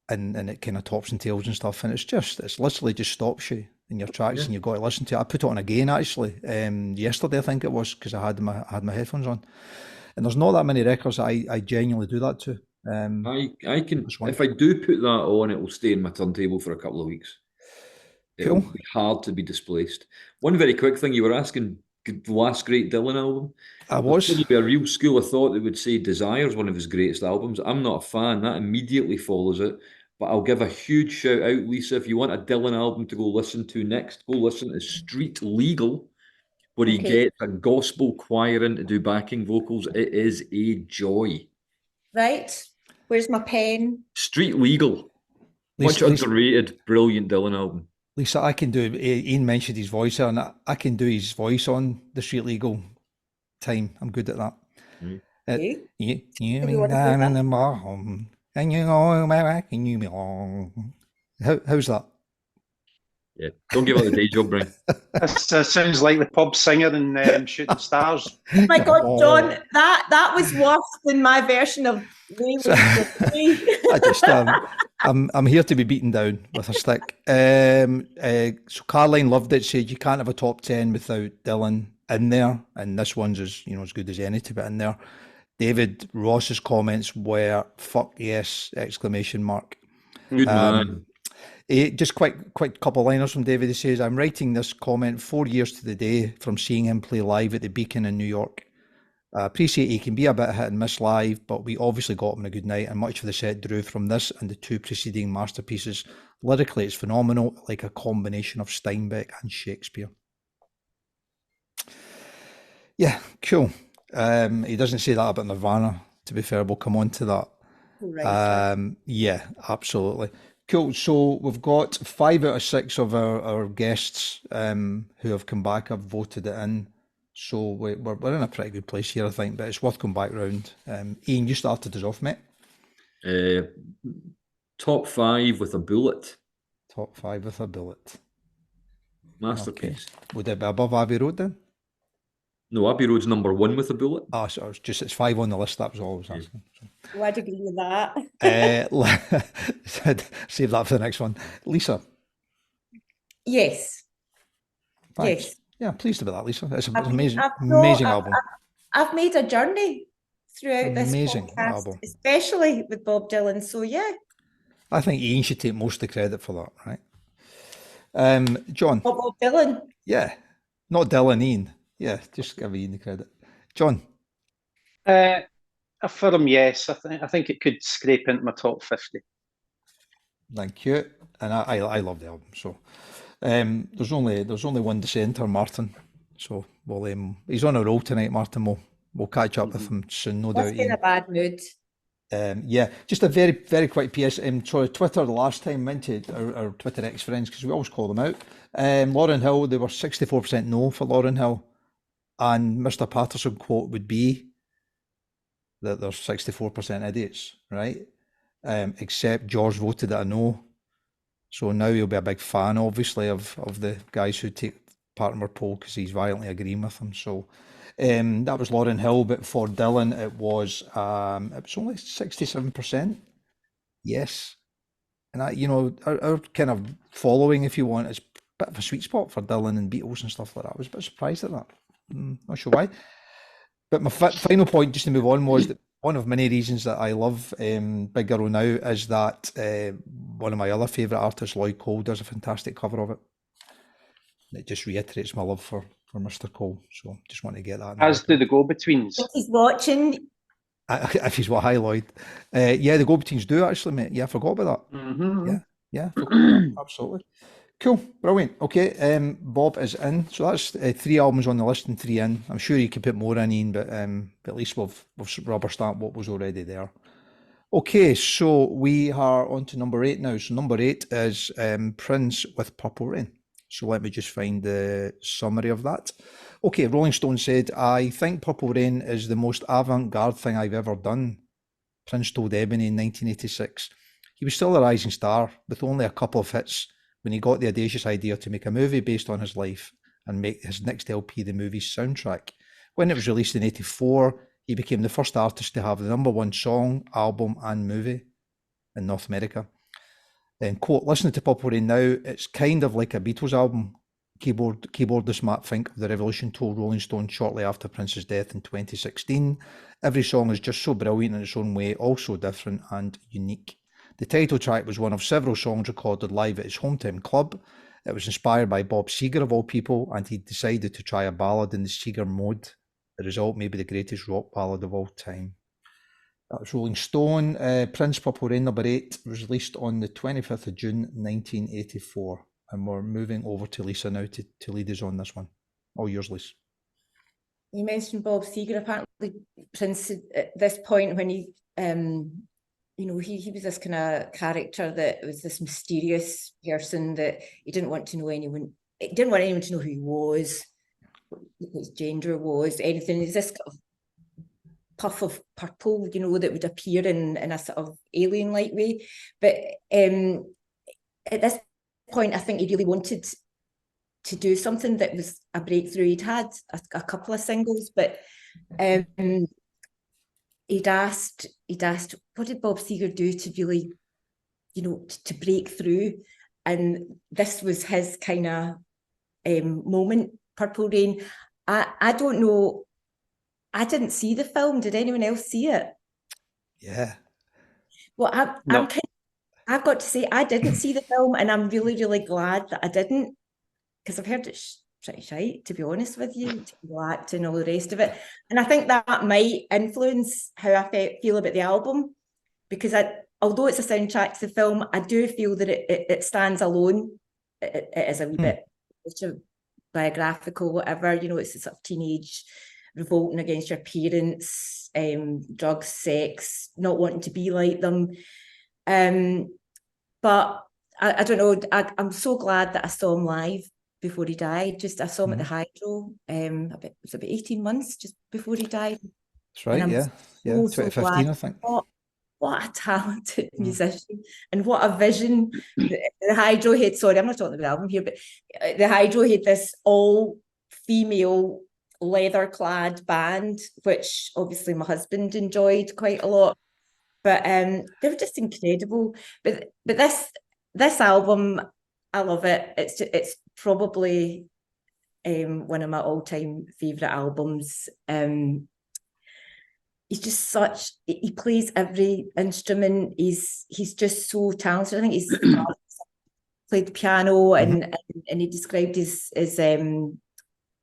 S1: and it kind of tops and tails and stuff, and it's literally just stops you in your tracks, and you've got to listen to it. I put it on again actually yesterday, I think it was, because I had my headphones on, and there's not that many records that I genuinely do that to.
S4: I can, if I do put that on, it will stay in my turntable for a couple of weeks. It will be hard to be displaced. One very quick thing, you were asking the last great Dylan album.
S1: I was.
S4: There'd be a real school of thought that would say Desire is one of his greatest albums. I'm not a fan. That immediately follows it. But I'll give a huge shout out, Lisa. If you want a Dylan album to go listen to next, go listen to Street Legal, where he gets a gospel choir in to do backing vocals. It is a joy.
S2: Right. Where's my pen?
S4: Street Legal. Much underrated, brilliant Dylan album.
S1: Lisa, I can do, Ian mentioned his voice there, and I can do his voice on the Street Legal time. I'm good at that. You down in the bottom, and you know back and you belong. How's that?
S4: Yeah, don't give up the day job, Brian.
S3: That sounds like the pub singer in Shooting Stars.
S2: Oh my God, John, that was worse than my version of
S1: I'm here to be beaten down with a stick. So Caroline loved it. Said you can't have a top 10 without Dylan in there, and this one's as good as any to be in there. David Ross's comments were "fuck yes!" !
S4: Good man.
S1: Just quick couple liners from David. He says, "I'm writing this comment 4 years to the day from seeing him play live at the Beacon in New York. I appreciate he can be a bit hit and miss live, but we obviously got him a good night, and much of the set drew from this and the two preceding masterpieces. Lyrically, it's phenomenal, like a combination of Steinbeck and Shakespeare." Yeah, cool. He doesn't say that about Nirvana, to be fair. We'll come on to that.
S2: Right.
S1: Yeah, absolutely. Cool. So we've got 5 out of 6 of our guests who have come back, have voted it in. So we're in a pretty good place here, I think, but it's worth going back round. Ian, you started us off, mate.
S4: Top 5 with a bullet.
S1: Top 5 with a bullet.
S4: Masterpiece.
S1: Okay. Would it be above Abbey Road then?
S4: No, Abbey Road's number 1 with a bullet.
S1: Oh, so it's 5 on the list. That was all I was asking.
S2: Oh, I'd agree with that.
S1: Save that for the next one. Lisa.
S2: Yes.
S1: Thanks.
S2: Yes.
S1: Yeah, pleased about that, Lisa. It's an
S2: I've-
S1: amazing,
S2: I've-
S1: amazing album.
S2: I've made a journey throughout this
S1: Amazing
S2: podcast,
S1: album.
S2: especially with Bob Dylan. So yeah,
S1: I think Ian should take most of the credit for that, right? John.
S2: Bob Dylan.
S1: Yeah, not Dylan, Ian. Yeah, just give Ian the credit. John.
S3: A firm yes. I think it could scrape into my top 50.
S1: Thank you. And I love the album. So there's only one dissenter, Martin. So he's on a roll tonight, Martin. We'll catch up with him soon, no doubt.
S2: Must be in a bad mood.
S1: Yeah, just a very, very quick PS. Sorry, Twitter the last time went to our Twitter ex-friends, because we always call them out. Lauryn Hill, they were 64% no for Lauryn Hill. And Mr. Patterson quote would be that there's 64% idiots, right? Except George voted it a no. So now he'll be a big fan, obviously, of the guys who take part in our poll, because he's violently agreeing with them. So that was Lauryn Hill, but for Dylan, it was only 67%. Yes. And our kind of following, if you want, is a bit of a sweet spot for Dylan and Beatles and stuff like that. I was a bit surprised at that. Not sure why. But my final point, just to move on, was that one of many reasons that I love Big Girl Now is that one of my other favourite artists, Lloyd Cole, does a fantastic cover of it. It just reiterates my love for Mr. Cole. So just want to get that.
S3: As do the Go-Betweens.
S2: If he's watching,
S1: If he's what, hi Lloyd. Yeah, the Go-Betweens do actually, mate. Yeah, I forgot about that.
S3: Mm-hmm.
S1: Yeah, forgot about that. Absolutely. Cool, brilliant. Okay, Bob is in. So that's 3 albums on the list and 3 in. I'm sure you could put more in, Ian, but at least we've rubber stamped what was already there. Okay, so we are on to number 8 now. So number 8 is Prince with Purple Rain. So let me just find the summary of that. Okay, Rolling Stone said, I think Purple Rain is the most avant-garde thing I've ever done. Prince told Ebony in 1986. He was still a rising star with only a couple of hits when he got the audacious idea to make a movie based on his life and make his next LP the movie's soundtrack. When it was released in 1984, he became the first artist to have the #1 song, album and movie in North America. Then, quote, listening to Purple Rain now, it's kind of like a Beatles album. Keyboardist Matt Fink of The Revolution told Rolling Stone shortly after Prince's death in 2016. Every song is just so brilliant in its own way, also different and unique. The title track was one of several songs recorded live at his hometown club. It was inspired by Bob Seger, of all people, and he decided to try a ballad in the Seger mode. The result may be the greatest rock ballad of all time. That was Rolling Stone. Prince, Purple Rain, number 8, was released on the 25th of June, 1984. And we're moving over to Lisa now to lead us on this one. All yours, Lisa.
S2: you mentioned Bob Seger. Apparently, Prince at this point when he was this kind of character that was this mysterious person that he didn't want to know anyone. He didn't want anyone to know who he was, what his gender was, anything. He's this kind of puff of purple, that would appear in a sort of alien-like way. But at this point, I think he really wanted to do something that was a breakthrough. He'd had a couple of singles, but he'd asked, what did Bob Seger do to really, to break through? And this was his kind of moment, Purple Rain. I don't know. I didn't see the film. Did anyone else see it?
S1: Yeah.
S2: Well, I've got to say, I didn't see the film, and I'm really, really glad that I didn't, because I've heard it's pretty shite, to be honest with you, acting and all the rest of it. And I think that might influence how I feel about the album, because although it's a soundtrack to the film, I do feel that it stands alone. It is a wee bit biographical, whatever, it's a sort of teenage revolting against your parents, drugs, sex, not wanting to be like them. But I don't know, I'm so glad that I saw him live before he died. I saw him at the Hydro, it was about 18 months just before he died.
S1: That's right, yeah. Yeah, 2015, I think.
S2: What a talented musician, and what a vision the Hydro had. Sorry, I'm not talking about the album here, but the Hydro had this all-female leather-clad band, which obviously my husband enjoyed quite a lot. But they were just incredible. But this album, I love it. It's probably one of my all-time favourite albums. He's just he plays every instrument. He's just so talented. I think he's played the piano, and he described his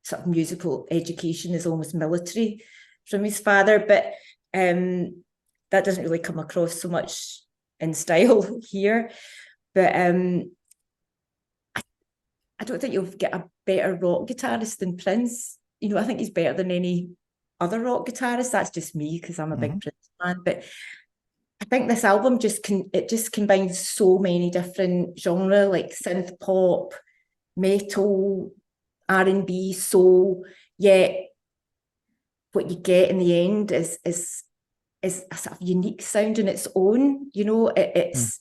S2: sort of musical education as almost military from his father, but that doesn't really come across so much in style here. But I don't think you'll get a better rock guitarist than Prince. You know, I think he's better than any other rock guitarist. That's just me because I'm a big Prince fan. But I think this album just combines so many different genres, like synth pop, metal, R&B, soul. Yet what you get in the end is a sort of unique sound in its own. You know, it's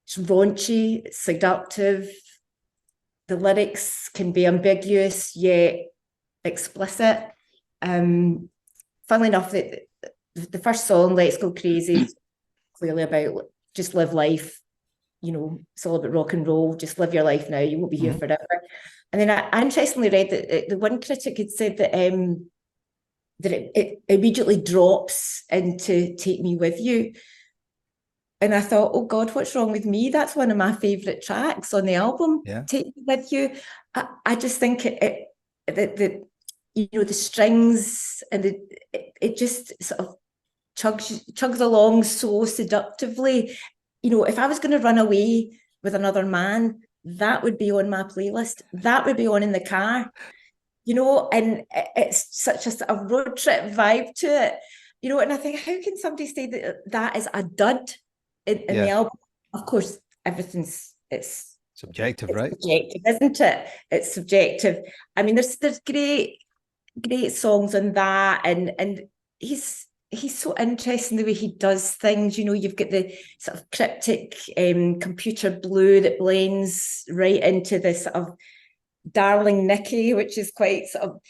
S2: raunchy, it's seductive. The lyrics can be ambiguous yet explicit. Funnily enough, the first song, "Let's Go Crazy," is clearly about just live life. You know, it's all about rock and roll. Just live your life now. You won't be here forever. And then I interestingly read that the one critic had said that it immediately drops into "Take Me With You." And I thought, oh God, what's wrong with me? That's one of my favourite tracks on the album.
S1: Yeah.
S2: "Take Me With You." I just think the you know, the strings and it just sort of chugs along so seductively. You know, if I was going to run away with another man, that would be on my playlist. That would be on in the car. You know, and it's such a road trip vibe to it. You know, and I think, how can somebody say that is a dud in the album? Of course, it's
S1: subjective, right?
S2: Subjective, isn't it? It's subjective. I mean, there's great songs on that, and he's so interesting the way he does things. You know, you've got the sort of cryptic computer blue that blends right into this sort of Darling Nikki, which is quite sort of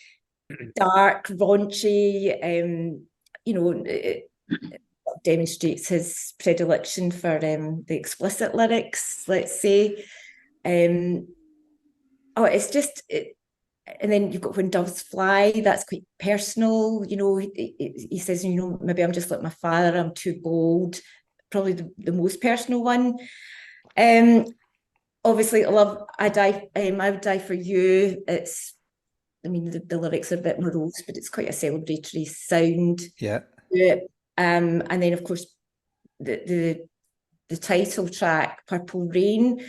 S2: dark, raunchy. You know, it demonstrates his predilection for the explicit lyrics, let's say. It's just and then you've got "When Doves Fly," that's quite personal. You know, he says, you know, maybe I'm just like my father, I'm too bold. Probably the most personal one. Obviously, I love I Would Die For You. It's, I mean, the lyrics are a bit morose, but it's quite a celebratory sound.
S1: Yeah.
S2: And then, of course, the title track, "Purple Rain."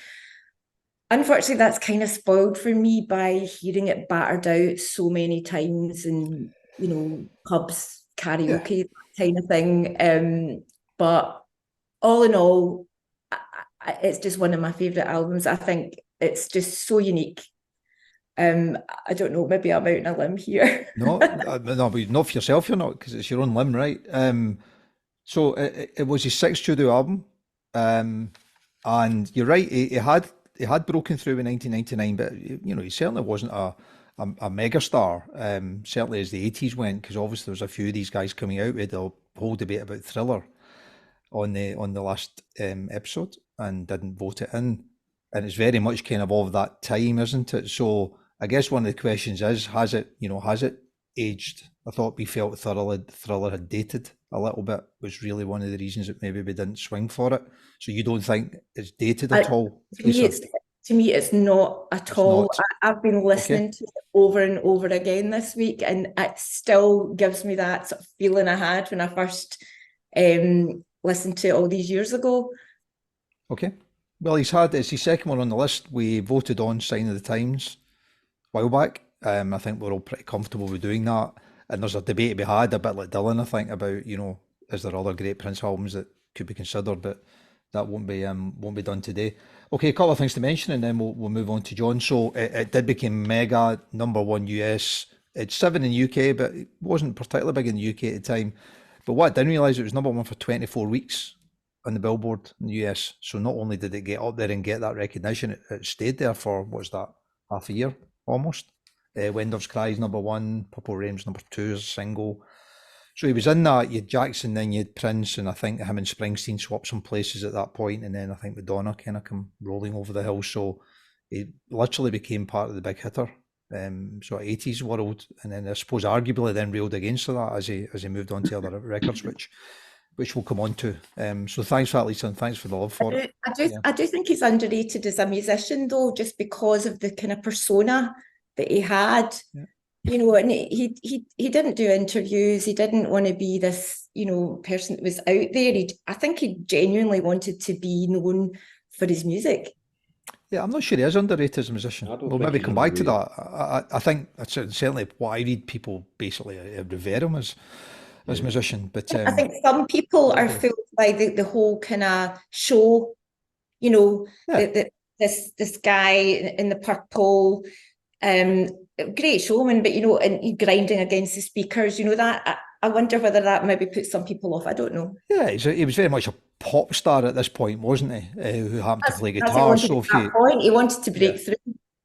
S2: Unfortunately, that's kind of spoiled for me by hearing it battered out so many times in, you know, pubs, karaoke, that kind of thing. But all in all, it's just one of my favourite albums. I think it's just so unique. I don't know, maybe I'm out on a limb here.
S1: No, no, but not for yourself, you're not, because it's your own limb, right? So it was his sixth studio album, and you're right, he had broken through in 1999, but you know, he certainly wasn't a mega star, certainly as the 80s went, because obviously there was a few of these guys coming out. We had a whole debate about Thriller on the last episode and didn't vote it in, and it's very much kind of that time, isn't it? So I guess one of the questions is, has it aged? I thought we felt Thriller had dated a little bit, was really one of the reasons that maybe we didn't swing for it. So you don't think it's dated at all?
S2: To me, it's not at all. I've been listening to it over and over again this week, and it still gives me that sort of feeling I had when I first listened to it all these years ago.
S1: Okay. Well, it's his second one on the list. We voted on "Sign of the Times" a while back. I think we're all pretty comfortable with doing that. And there's a debate to be had, a bit like Dylan, I think, about, you know, is there other great Prince albums that could be considered, but that won't be done today. Okay, a couple of things to mention, and then we'll move on to John. So it did become mega #1 US. It's 7 in UK, but it wasn't particularly big in the UK at the time. But what I didn't realise, it was #1 for 24 weeks on the Billboard in the US. So not only did it get up there and get that recognition, it stayed there for, what's that, half a year? almost. Wender's Cry's number 1, Purple Rain's number 2 as a single. So he was in that. You had Jackson, then you had Prince, and I think him and Springsteen swapped some places at that point, and then I think Madonna kind of come rolling over the hill. So he literally became part of the big hitter, sort of 80s world, and then I suppose arguably then railed against that as he moved on to other records, which we'll come on to. So thanks for that, Lisa, and thanks for the love for it.
S2: I do think he's underrated as a musician, though, just because of the kind of persona that he had.
S1: Yeah.
S2: You know, and he didn't do interviews. He didn't want to be this, you know, person that was out there. I think he genuinely wanted to be known for his music.
S1: Yeah, I'm not sure he is underrated as a musician. We'll maybe come back to that. I think that's certainly why I read people basically revere him as musician. But
S2: I think some people are fooled by the whole kind of show, you know, this guy in the purple, great showman, but you know, and grinding against the speakers, you know, that I wonder whether that maybe puts some people off. I don't know.
S1: Yeah, he was very much a pop star at this point, wasn't he? Who happened to play guitar. So
S2: he wanted to break through.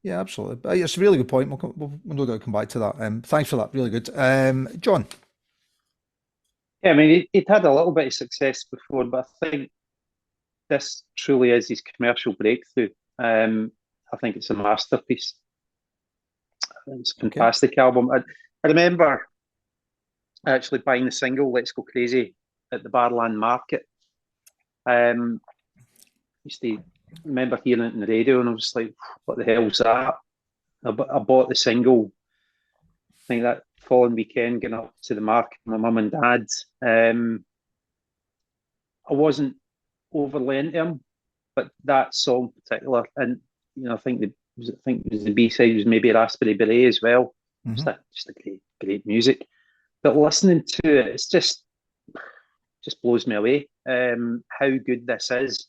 S1: Yeah, absolutely. It's a really good point. We'll no doubt come back to that. Thanks for that. Really good. John.
S3: Yeah, I mean, he'd had a little bit of success before, but I think this truly is his commercial breakthrough. I think it's a masterpiece. It's a fantastic album. I remember actually buying the single "Let's Go Crazy" at the Barland Market. Used to remember hearing it on the radio, and I was like, "What the hell's that?" I bought the single. I think that following weekend, getting up to the market with my mum and dad. I wasn't overly into him, but that song in particular, and you know, I think it was the B-side was maybe Raspberry Beret as well.
S1: Mm-hmm.
S3: Just a great music. But listening to it, it's just blows me away how good this is.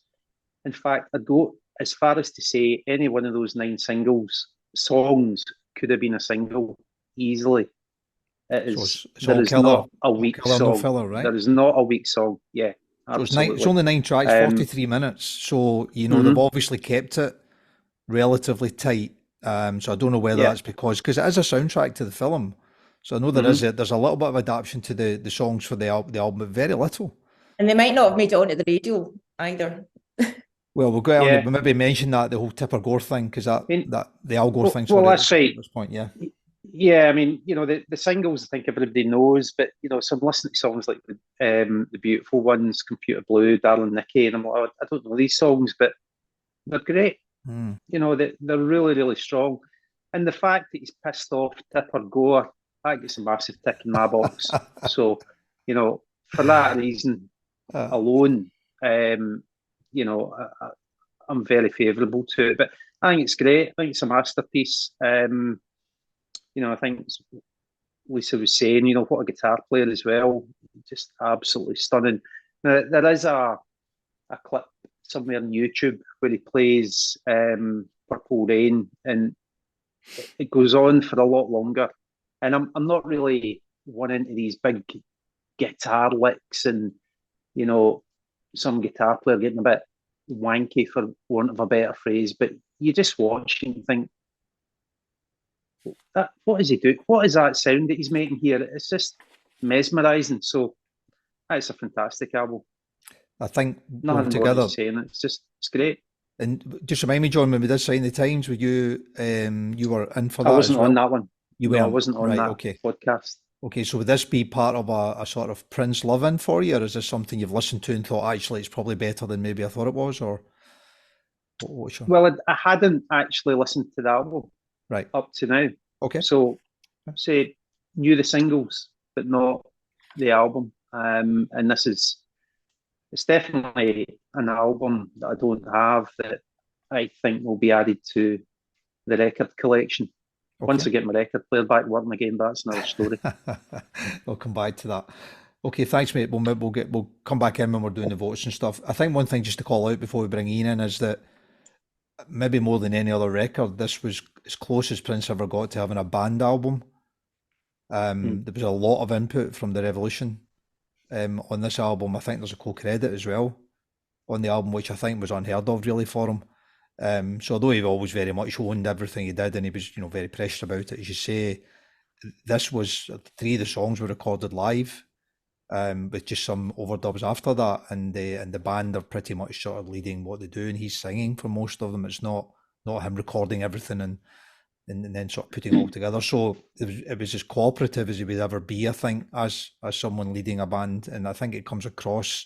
S3: In fact, I'd go as far as to say any one of those 9 songs could have been a single easily. It is. There is not a weak song.
S1: No filler, right?
S3: There is not a weak song. Yeah, absolutely.
S1: It's only 9 tracks, 43 minutes. So you know they've obviously kept it relatively tight. So I don't know whether that's because it is a soundtrack to the film. So I know there's a little bit of adaptation to the songs for the album, but very little.
S2: And they might not have made it onto the radio either.
S1: Well, we'll go on. We'll maybe mention that the whole Tipper Gore thing, because that the Al Gore thing's
S3: that's right.
S1: At this point, yeah.
S3: Yeah, I mean, you know, the singles I think everybody knows, but you know, some listening to songs like the beautiful ones, Computer Blue, Darling Nikki, and I'm like, I don't know these songs, but they're great. You know, they're really, really strong. And the fact that he's pissed off Tipper Gore, that gets a massive tick in my box. So, you know, for that reason alone, you know, I'm very favourable to it. But I think it's great. I think it's a masterpiece. You know, I think Lisa was saying, you know, what a guitar player as well. Just absolutely stunning. Now, there is a clip somewhere on YouTube where he plays Purple Rain, and it goes on for a lot longer. And I'm not really one into these big guitar licks and, you know, some guitar player getting a bit wanky, for want of a better phrase, but you just watch and think, what is he doing? What is that sound that he's making here? It's just mesmerising. So that's a fantastic album.
S1: I think
S3: nothing
S1: together
S3: more to saying. It's great.
S1: And just remind me, John, when we did Sign the Times, were you were in for that?
S3: I wasn't on that one.
S1: I
S3: wasn't on that podcast. Okay,
S1: so would this be part of a sort of Prince love-in for you, or is this something you've listened to and thought, actually, it's probably better than maybe I thought it was, or what's your...
S3: Well, I hadn't actually listened to the album up to now.
S1: Okay.
S3: So, say, knew the singles, but not the album. And it's definitely an album that I don't have that I think will be added to the record collection. Okay. Once I get my record player back working again, that's another story.
S1: We'll come back to that. Okay, thanks, mate. We'll come back in when we're doing the votes and stuff. I think one thing just to call out before we bring Ian in is that maybe more than any other record, this was as close as Prince ever got to having a band album. There was a lot of input from the Revolution on this album. I think there's a co-credit as well on the album, which I think was unheard of really for him. So although he always very much owned everything he did, and he was, very precious about it, as you say, this was 3 of the songs were recorded live, with just some overdubs after that, and the band are pretty much sort of leading what they do, and he's singing for most of them. It's not him recording everything and then sort of putting it all together. So it was as cooperative as he would ever be, I think, as someone leading a band. And I think it comes across,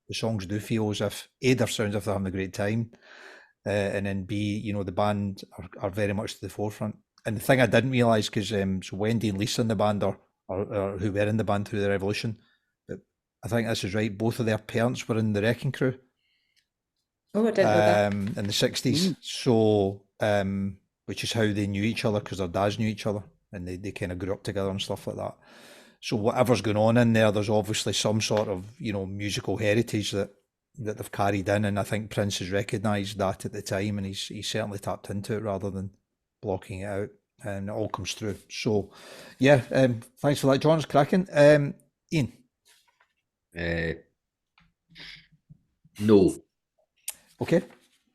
S1: the songs do feel as if, A, they're sounds as if they're having a great time, and then B, the band are very much to the forefront. And the thing I didn't realise, because so Wendy and Lisa in the band are who were in the band through the Revolution, but I think this is right, both of their parents were in the Wrecking Crew.
S2: Oh, I didn't know that.
S1: In the 60s. So, which is how they knew each other, because their dads knew each other, and they kind of grew up together and stuff like that. So whatever's going on in there's obviously some sort of, musical heritage that they've carried in, and I think Prince has recognised that at the time, and he's certainly tapped into it rather than blocking it out, and it all comes through. So, yeah, thanks for that, John. It's cracking. Ian?
S4: No.
S1: Okay,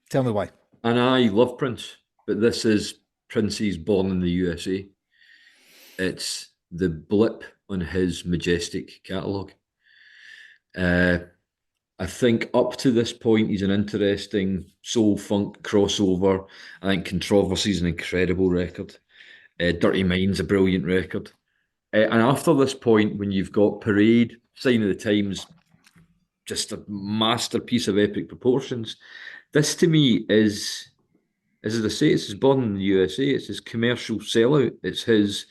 S1: tell me why.
S4: And I love Prince, but this is Prince's Born in the USA. It's the blip on his majestic catalogue. I think up to this point, he's an interesting soul funk crossover. I think Controversy is an incredible record. Dirty Mind's a brilliant record. And after this point, when you've got Parade, Sign of the Times, just a masterpiece of epic proportions, this to me is, as I say, it's his Born in the USA. It's his commercial sellout. It's his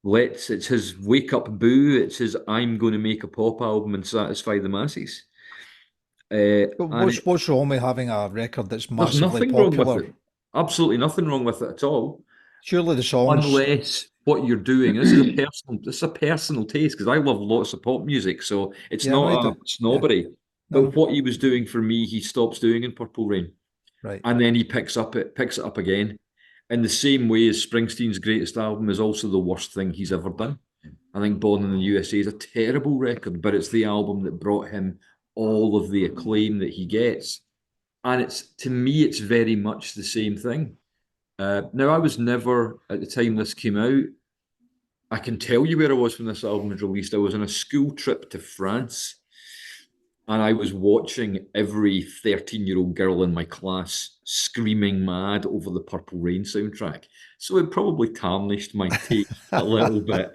S4: wake up boo. It's his I'm going to make a pop album and satisfy the masses.
S1: What's wrong with having a record that's massively
S4: there's nothing
S1: popular?
S4: wrong with it. Absolutely nothing wrong with it at all.
S1: Surely the songs,
S4: unless what you're doing, this is a personal taste, because I love lots of pop music, so it's not a snobbery.
S1: Yeah.
S4: But what he was doing for me, he stops doing in Purple Rain,
S1: right?
S4: And then he picks it up again, in the same way as Springsteen's greatest album is also the worst thing he's ever done. I think Born in the USA is a terrible record, but it's the album that brought him all of the acclaim that he gets. And to me, it's very much the same thing. Now, I was never, at the time this came out, I can tell you where I was when this album was released. I was on a school trip to France, and I was watching every 13-year-old girl in my class screaming mad over the Purple Rain soundtrack. So it probably tarnished my taste a little bit.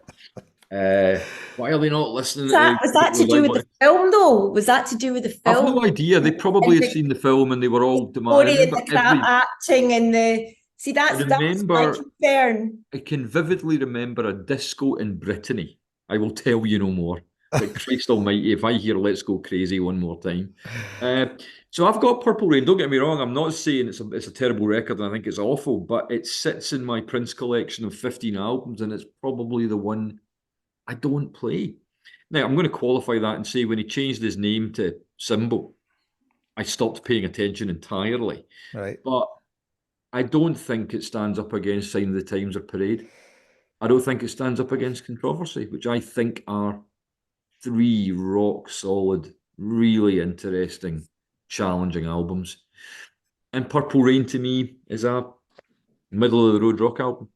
S4: Why are they not listening?
S2: Was that to do with the film, though? Was that to do with the film?
S4: I've no idea. They probably had seen the film and they were all demanding.
S2: The crap acting and the... See, that's my concern.
S4: I can vividly remember a disco in Brittany. I will tell you no more. But Christ almighty, if I hear Let's Go Crazy one more time. So I've got Purple Rain. Don't get me wrong. I'm not saying it's a terrible record and I think it's awful, but it sits in my Prince collection of 15 albums, and it's probably the one I don't play. Now, I'm going to qualify that and say when he changed his name to Symbol, I stopped paying attention entirely.
S1: Right.
S4: But I don't think it stands up against Sign of the Times or Parade. I don't think it stands up against Controversy, which I think are 3 rock solid, really interesting, challenging albums. And Purple Rain to me is a middle of the road rock album.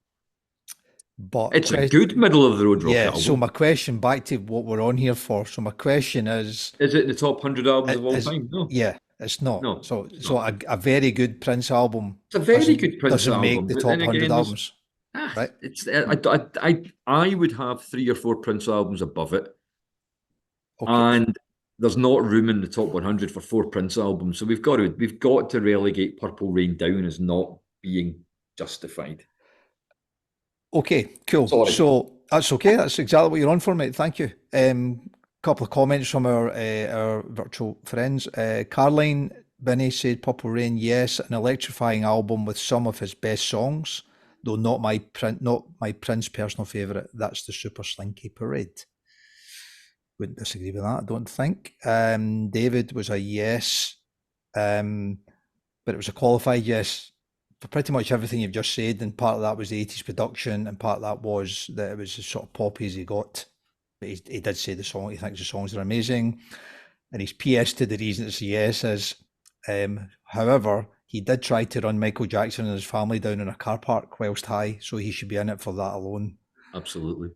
S1: But
S4: it's a good middle of the road rock album.
S1: So my question, back to what we're on here for. So my question is
S4: it the top 100 albums of all time? No.
S1: Yeah, it's not.
S4: No.
S1: So a very good Prince album.
S4: It's a very good Prince
S1: doesn't
S4: album.
S1: Make the top 100 albums. Right.
S4: I would have 3 or 4 Prince albums above it.
S1: Okay.
S4: And there's not room in the top 100 for 4 Prince albums. So we've got to relegate Purple Rain down as not being justified.
S1: Okay, cool. Sorry. So that's okay. That's exactly what you're on for, mate. Thank you. Couple of comments from our virtual friends. Caroline Binney said Purple Rain, yes, an electrifying album with some of his best songs, though not my Prince personal favourite. That's the Super Slinky Parade. Wouldn't disagree with that, I don't think. David was a yes, but it was a qualified yes for pretty much everything you've just said, and part of that was the 80s production, and part of that was that it was as sort of poppy as he got. But he did say he thinks the songs are amazing, and his PS to the reason it's a yes is, however, he did try to run Michael Jackson and his family down in a car park whilst high, so he should be in it for that alone.
S4: Absolutely.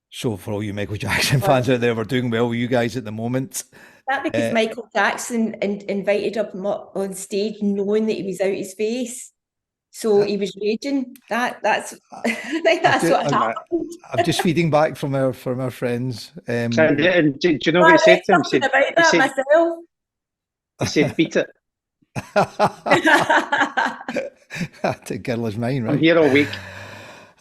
S1: So for all you Michael Jackson fans out there, we're doing well with you guys at the moment.
S2: That because Michael Jackson invited him up on stage knowing that he was out his face. So he was raging. That's I think that's what happened.
S1: I'm just feeding back from our friends.
S3: And do you know what he said to him? He said,
S2: about that myself.
S3: He said, beat it.
S1: To girl is mine, right?
S3: I'm here all week.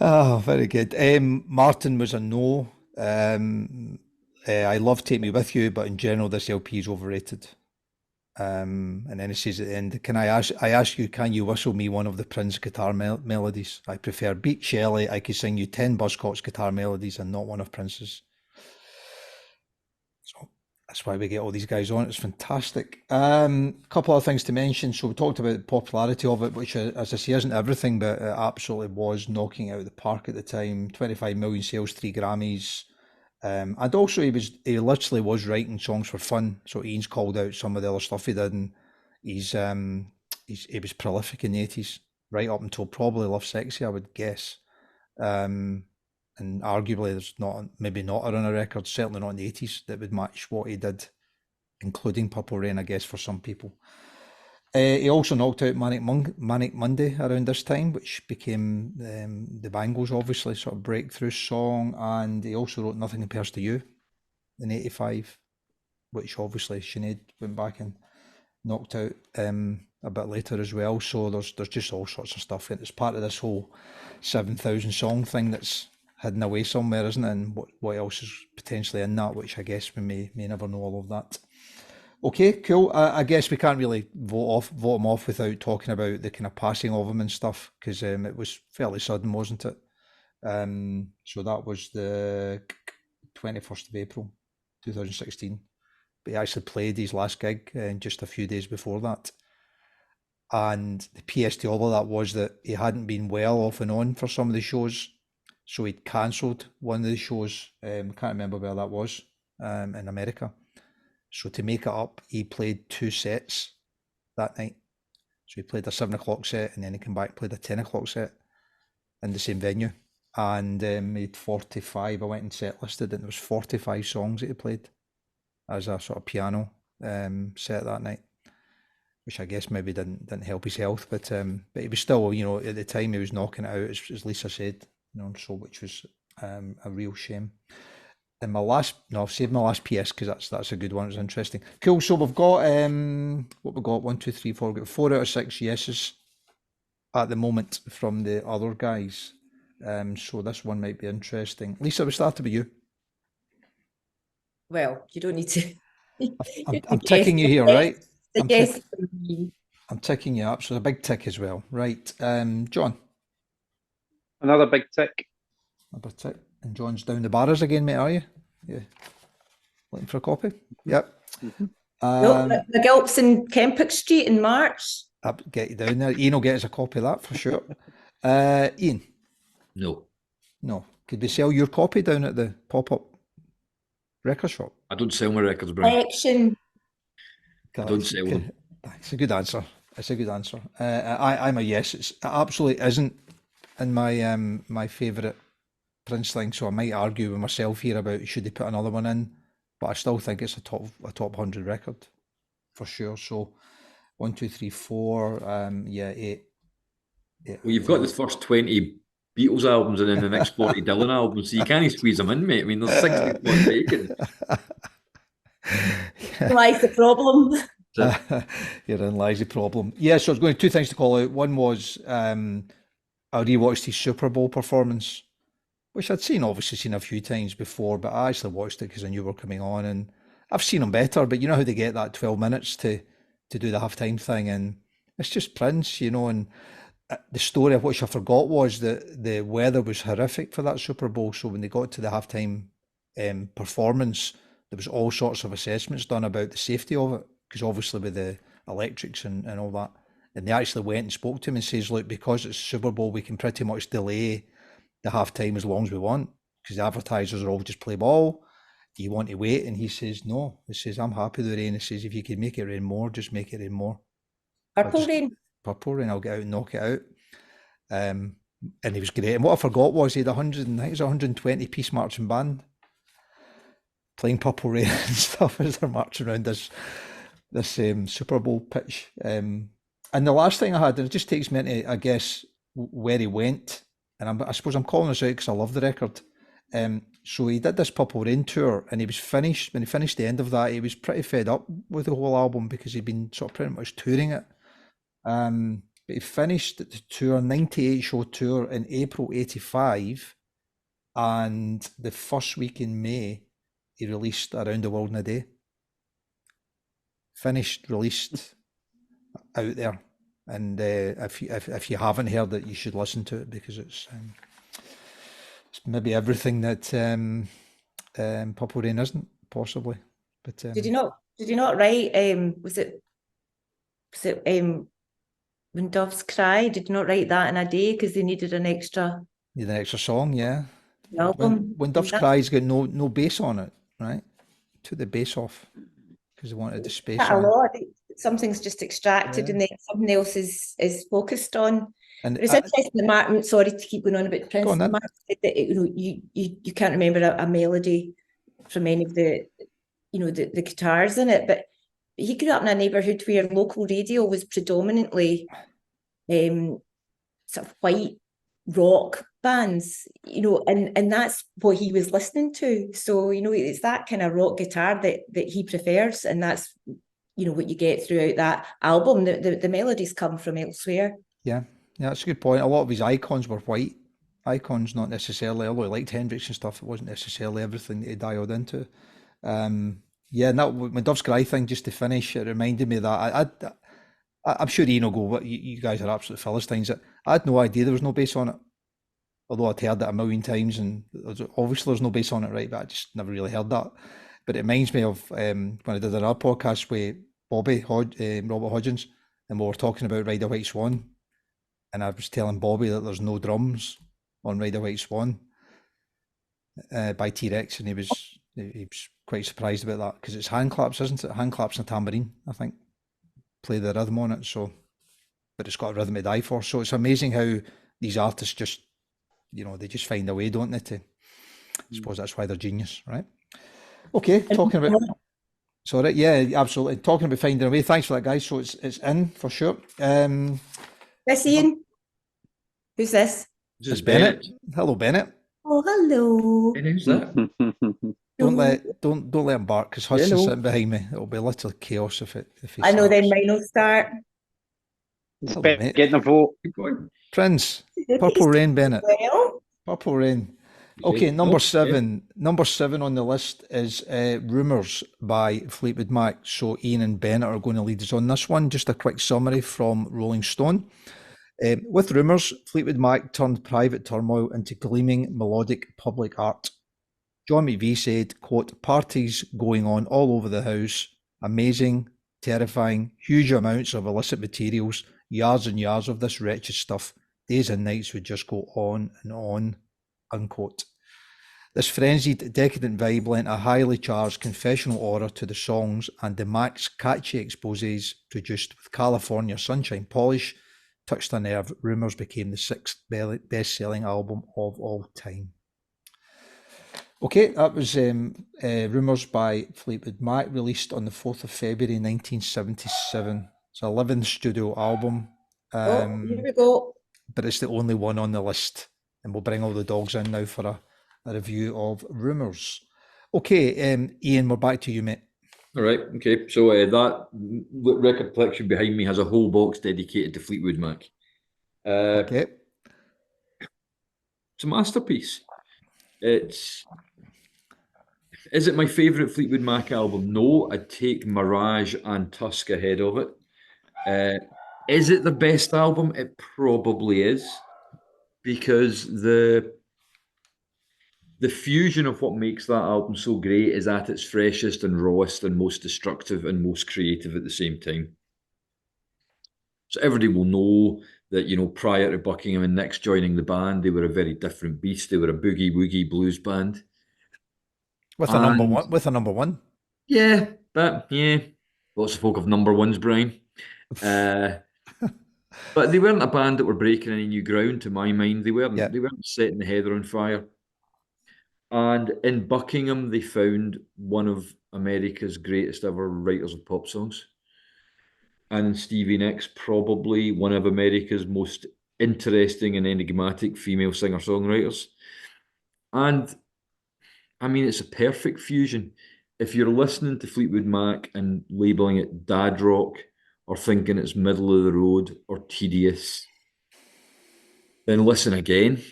S1: Oh, very good. Martin was a no. I love Take Me With You, but in general, this LP is overrated. And then it says at the end, I ask you, can you whistle me one of the Prince guitar melodies? I prefer Beat Shelley. I could sing you 10 Buzzcocks guitar melodies and not one of Prince's. So that's why we get all these guys on. It's fantastic. A couple of things to mention. So we talked about the popularity of it, which, as I say, isn't everything, but it absolutely was knocking out of the park at the time. 25 million sales, 3 Grammys. And also he literally was writing songs for fun. So Ian's called out some of the other stuff he did, and he was prolific in the 80s, right up until probably Love Sexy, I would guess. And arguably there's maybe not a run of records, certainly not in the 80s, that would match what he did, including Purple Rain, I guess, for some people. He also knocked out Manic Monday around this time, which became the Bangles, obviously, sort of breakthrough song. And he also wrote Nothing Compares to You in 85, which obviously Sinead went back and knocked out a bit later as well. So there's just all sorts of stuff. And it's part of this whole 7,000 song thing that's hidden away somewhere, isn't it? And what else is potentially in that, which I guess we may never know all of that. Okay, cool. I guess we can't really vote him off without talking about the kind of passing of him and stuff, because it was fairly sudden, wasn't it? So that was the 21st of April, 2016. But he actually played his last gig just a few days before that. And the PS to all of that was that he hadn't been well off and on for some of the shows. So he'd cancelled one of the shows. Can't remember where that was, in America. So to make it up, he played 2 sets that night. So he played a 7 o'clock set, and then he came back and played a 10 o'clock set in the same venue. And made 45. I went and set listed, and there was 45 songs that he played as a sort of piano set that night, which I guess maybe didn't help his health, but he was still, at the time he was knocking it out, as Lisa said, so which was a real shame. And I've saved my last PS because that's a good one. It was interesting. Cool. So we've got what we got 1, 2, 3, 4. We've got 4 out of 6 yeses at the moment from the other guys. So this one might be interesting. Lisa, we started with you.
S2: Well, you don't need to.
S1: I'm ticking you here, right?
S2: Yes.
S1: I'm ticking you up. So a big tick as well, right? John.
S3: Another big tick.
S1: Another tick. And John's down the barras again, mate, are you? Yeah. Looking for a copy? Yep.
S2: The Gulps in Kempick Street in March.
S1: I'll get you down there. Ian will get us a copy of that for sure. Ian? No. Could we sell your copy down at the pop-up record shop?
S4: I don't sell my records, Brian.
S2: Collection.
S4: I don't sell them.
S1: It's a good answer. I'm a yes. It absolutely isn't in my my favourite Prince thing, so I might argue with myself here about should they put another one in, but I still think it's a top 100 record for sure. So 1, 2, 3, 4, 8.
S4: Well, you've got the first 20 Beatles albums and then the next 40 Dylan albums, so you can't squeeze them in, mate. I mean, there's 60 plus taken.
S2: Lies the problem.
S1: Herein lies the problem. Yeah, so I was going to 2 things to call out. One was I rewatched his Super Bowl performance, which I'd obviously seen a few times before, but I actually watched it because I knew we were coming on, and I've seen him better, but you know how they get that 12 minutes to do the halftime thing, and it's just Prince, and the story of which I forgot was that the weather was horrific for that Super Bowl, so when they got to the halftime performance, there was all sorts of assessments done about the safety of it, because obviously with the electrics and all that, and they actually went and spoke to him and says, look, because it's Super Bowl, we can pretty much delay the halftime as long as we want, because the advertisers are all just play ball. Do you want to wait? And he says no. He says, I'm happy with the rain. He says, if you can make it rain more, just make it rain more.
S2: Purple Rain.
S1: Purple Rain, I'll get out and knock it out. And he was great. And what I forgot was he had 100, I think it was 120 piece marching band playing Purple Rain and stuff as they're marching around this Super Bowl pitch. And the last thing I had, and it just takes me into, I guess, where he went. And I suppose I'm calling this out because I love the record. So he did this Purple Rain tour, and he was finished. When he finished the end of that, he was pretty fed up with the whole album because he'd been sort of pretty much touring it. But he finished the tour, 98 show tour in April 85, and the first week in May, he released Around the World in a Day. Finished, released, out there. And if you haven't heard it, you should listen to it because it's maybe everything that Purple Rain isn't, possibly. But
S2: Did you not write? Was it When Doves Cry? Did you not write that in a day because they needed an extra
S1: song? Yeah.
S2: album?
S1: When Doves Cry's got no bass on it, right? Took the bass off because they wanted the space
S2: A
S1: on it.
S2: lot. Something's just extracted, and then something else is focused on.
S1: And
S2: But it's interesting that Mark, sorry to keep going on about Prince,
S1: Go on then.
S2: Mark said that you can't remember a melody from any of the the guitars in it, but he grew up in a neighbourhood where local radio was predominantly sort of white rock bands, and that's what he was listening to. So it's that kind of rock guitar that he prefers, and that's what you get throughout that album. The melodies come from elsewhere.
S1: Yeah, that's a good point. A lot of his icons were white icons, not necessarily, although he liked Hendrix and stuff, it wasn't necessarily everything that he dialed into. Yeah, and that my Dove's Cry thing, just to finish, it reminded me of that. I'm sure Ian will go, what you guys are absolute Philistines. I had no idea there was no bass on it, although I'd heard it a million times, and obviously there's no bass on it, right? But I just never really heard that. But it reminds me of when I did another podcast with Robert Hodgins, and we were talking about Ride a White Swan, and I was telling Bobby that there's no drums on Ride a White Swan by T-Rex, and he was quite surprised about that because it's hand claps, isn't it? Hand claps and a tambourine, I think, play the rhythm on it. So, but it's got a rhythm to die for. So it's amazing how these artists just, they just find a way, don't they? I suppose that's why they're genius, right? Okay, talking about. Sorry, yeah, absolutely. Talking about finding a way. Thanks for that, guys. So it's in for sure.
S2: This Ian? Who's this?
S4: This is
S1: Bennett. Hello, Bennett.
S2: Oh, hello.
S4: And who's that?
S1: Don't let him bark because Hudson's sitting behind me. It'll be a little chaos if he
S2: I know.
S1: starts.
S2: Then mine will start.
S1: Hello, mate.
S3: Getting a vote.
S4: Keep going.
S1: Prince. Purple Rain, Bennett.
S2: Well,
S1: Purple Rain. Okay, number 7. Number 7 on the list is Rumours by Fleetwood Mac. So Ian and Bennett are going to lead us on this one. Just a quick summary from Rolling Stone. With Rumours, Fleetwood Mac turned private turmoil into gleaming melodic public art. John McVie said, quote, parties going on all over the house, amazing, terrifying, huge amounts of illicit materials, yards and yards of this wretched stuff. Days and nights would just go on and on, unquote. This frenzied, decadent vibe lent a highly charged confessional aura to the songs, and the Mac's catchy exposés, produced with California sunshine polish, touched a nerve. Rumours became the 6th best-selling album of all time. Okay, that was Rumours by Fleetwood Mac, released on the 4th of February 1977. It's a 11th studio album.
S2: here we go.
S1: But it's the only one on the list. And we'll bring all the dogs in now for a review of Rumours. Okay, Ian, we're back to you, mate.
S4: All right, okay. So that record collection behind me has a whole box dedicated to Fleetwood Mac.
S1: Okay.
S4: It's a masterpiece. Is it my favourite Fleetwood Mac album? No, I'd take Mirage and Tusk ahead of it. Is it the best album? It probably is, because the fusion of what makes that album so great is at its freshest and rawest and most destructive and most creative at the same time. So everybody will know that, prior to Buckingham and Nicks joining the band, they were a very different beast. They were a boogie-woogie blues band.
S1: With a number one.
S4: Yeah, lots of folk have number ones, Brian. But they weren't a band that were breaking any new ground, to my mind. They weren't.
S1: Yeah.
S4: They weren't setting the heather on fire. And in Buckingham, they found one of America's greatest ever writers of pop songs. And in Stevie Nicks, probably one of America's most interesting and enigmatic female singer-songwriters. And I mean, it's a perfect fusion. If you're listening to Fleetwood Mac and labeling it dad rock or thinking it's middle of the road or tedious, then listen again.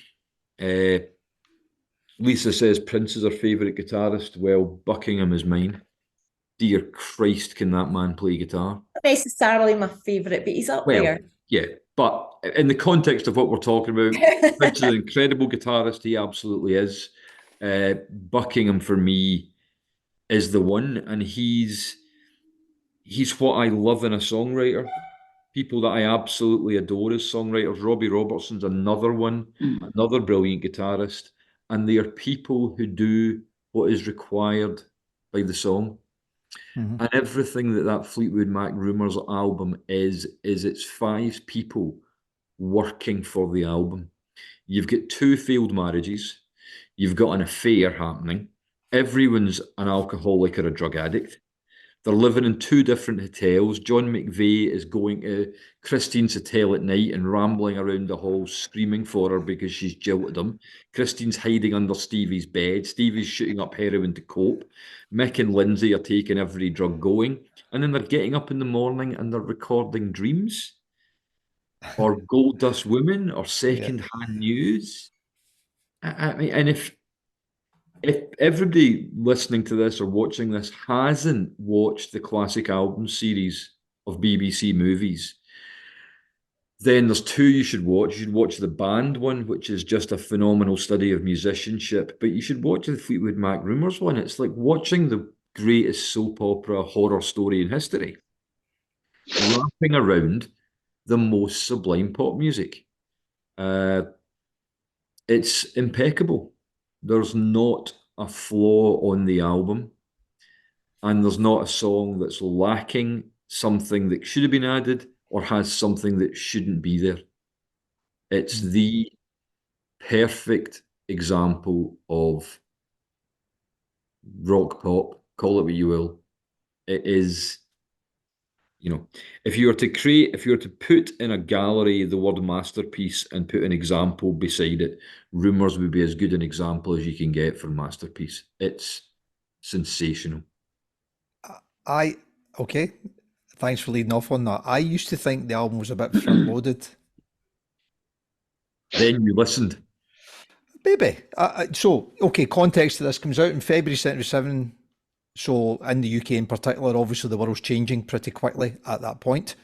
S4: Lisa says Prince is her favourite guitarist. Well, Buckingham is mine. Dear Christ, can that man play guitar?
S2: Not necessarily my favourite, but he's up there.
S4: Yeah, but in the context of what we're talking about, Prince is an incredible guitarist. He absolutely is. Buckingham for me is the one, and he's what I love in a songwriter. People that I absolutely adore as songwriters. Robbie Robertson's another one, another brilliant guitarist, and they are people who do what is required by the song.
S1: Mhm.
S4: And everything that Fleetwood Mac Rumours album is it's five people working for the album. You've got two failed marriages. You've got an affair happening. Everyone's an alcoholic or a drug addict. They're living in two different hotels. John McVeigh is going to Christine's hotel at night and rambling around the hall screaming for her because she's jilted him. Christine's hiding under Stevie's bed. Stevie's shooting up heroin to cope. Mick and Lindsay are taking every drug going. And then they're getting up in the morning and they're recording Dreams or Gold Dust Women or Secondhand News. I mean, and if everybody listening to this or watching this hasn't watched the classic album series of BBC movies, then there's two you should watch. You should watch the band one, which is just a phenomenal study of musicianship, but you should watch the Fleetwood Mac Rumours one. It's like watching the greatest soap opera horror story in history, wrapping around the most sublime pop music. It's impeccable. There's not a flaw on the album, and there's not a song that's lacking something that should have been added or has something that shouldn't be there. It's the perfect example of rock pop, call it what you will. It is, if you were to put in a gallery the word masterpiece and put an example beside it, Rumours would be as good an example as you can get for masterpiece. It's sensational.
S1: Okay, thanks for leading off on that. I used to think the album was a bit front-loaded.
S4: Then you listened.
S1: Maybe. Okay, context to this comes out in February 77. So in the UK in particular, obviously the world's changing pretty quickly at that point.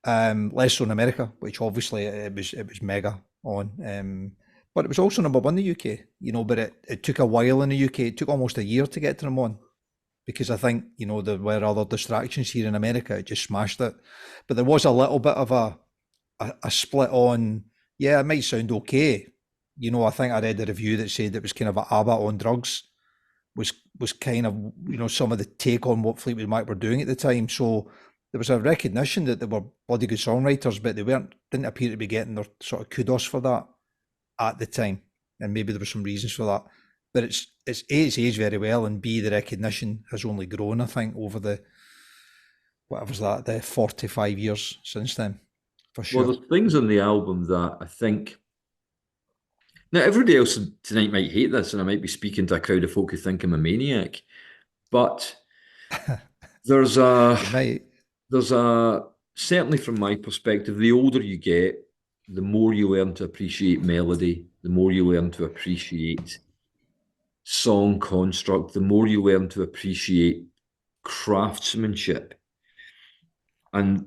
S1: Less so in America, which obviously it was mega on. But it was also number one in the UK, but it took a while in the UK. It took almost a year to get to number one. Because I think, there were other distractions here in America. It just smashed it. But there was a little bit of a split on, yeah, it might sound okay. I think I read a review that said it was kind of a ABBA on drugs. Was kind of, some of the take on what Fleetwood Mac were doing at the time. So there was a recognition that they were bloody good songwriters, but they didn't appear to be getting their sort of kudos for that at the time. And maybe there were some reasons for that. But it's aged very well, and B, the recognition has only grown, I think, over the 45 years since then, for sure.
S4: Well, there's things on the album that I think. Now, everybody else tonight might hate this, and I might be speaking to a crowd of folk who think I'm a maniac, but there's certainly from my perspective, the older you get, the more you learn to appreciate melody, the more you learn to appreciate song construct, the more you learn to appreciate craftsmanship. And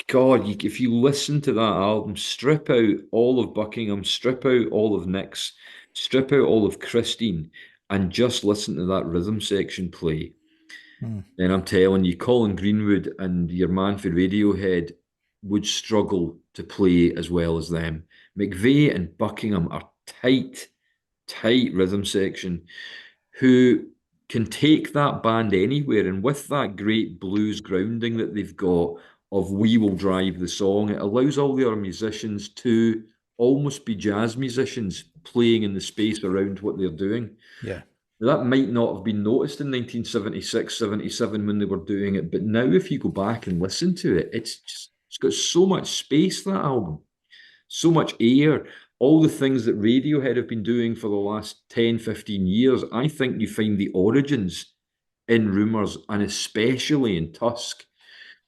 S4: God, if you listen to that album, strip out all of Buckingham, strip out all of Nick's, strip out all of Christine, and just listen to that rhythm section play. And I'm telling you, Colin Greenwood and your man for Radiohead would struggle to play as well as them. McVeigh and Buckingham are tight rhythm section who can take that band anywhere, and with that great blues grounding that they've got of We Will Drive the song. It allows all the other musicians to almost be jazz musicians playing in the space around what they're doing.
S1: Yeah.
S4: That might not have been noticed in 1976, 77 when they were doing it, but now if you go back and listen to it, it's got so much space, that album, so much air, all the things that Radiohead have been doing for the last 10, 15 years. I think you find the origins in Rumours, and especially in Tusk.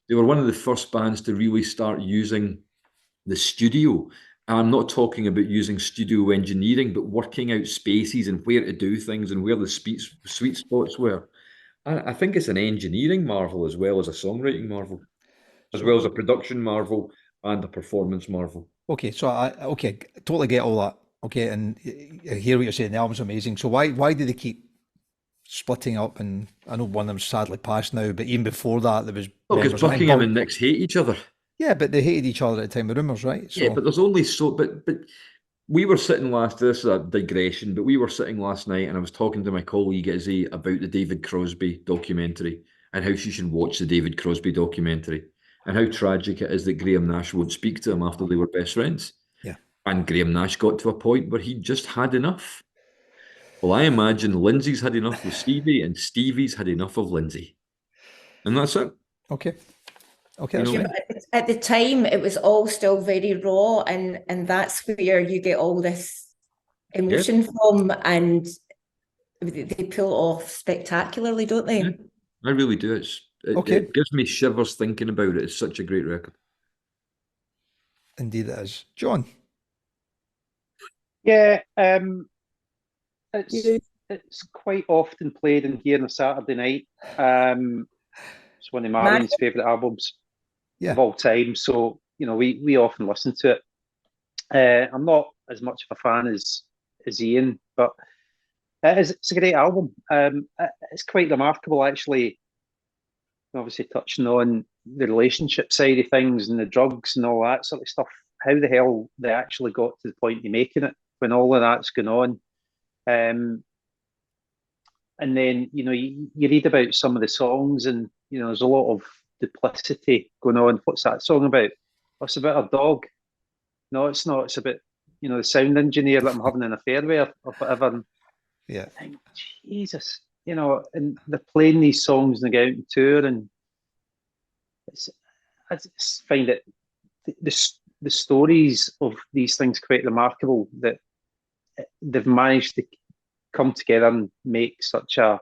S4: They were one of the first bands to really start using the studio. And I'm not talking about using studio engineering, but working out spaces and where to do things and where the sweet spots were. I think it's an engineering marvel as well as a songwriting marvel, as well as a production marvel and a performance marvel.
S1: Okay, so totally get all that. Okay, and I hear what you're saying. The album's amazing. So why do they keep splitting up? And I know one of them's sadly passed now, but even before that, there was
S4: because
S1: members. I think
S4: Buckingham and Nicks hate each other.
S1: Yeah, but they hated each other at the time of Rumours, right? So,
S4: Yeah, but there's only so. But we were sitting last. This is a digression, but we were sitting last night, and I was talking to my colleague Izzy about the David Crosby documentary and how she should watch the David Crosby documentary and how tragic it is that Graham Nash won't speak to him after they were best friends.
S1: Yeah,
S4: and Graham Nash got to a point where he just had enough. Well, I imagine Lindsay's had enough with Stevie, and Stevie's had enough of Lindsay, and that's it.
S1: Okay, that's
S4: You know,
S1: fine.
S2: At the time, it was all still very raw, and that's where you get all this emotion from, and they pull it off spectacularly, don't they?
S4: Yeah, I really do. It gives me shivers thinking about it. It's such a great record.
S1: Indeed it is. John?
S3: Yeah, it's quite often played in here on a Saturday night. It's one of Marion's favourite albums of all time, so we often listen to it. I'm not as much of a fan as Ian, but it's a great album. It's quite remarkable, actually. Obviously, touching on the relationship side of things and the drugs and all that sort of stuff. How the hell they actually got to the point of making it when all of that's going on. And then, you read about some of the songs, and, there's a lot of duplicity going on. What's that song about? Oh, it's about a dog. No, it's not. It's about, the sound engineer that I'm having an affair with or whatever. And
S1: yeah.
S3: I think, Jesus, and they're playing these songs and they go out on tour, and I just find it, the stories of these things quite remarkable, that they've managed to come together and make such a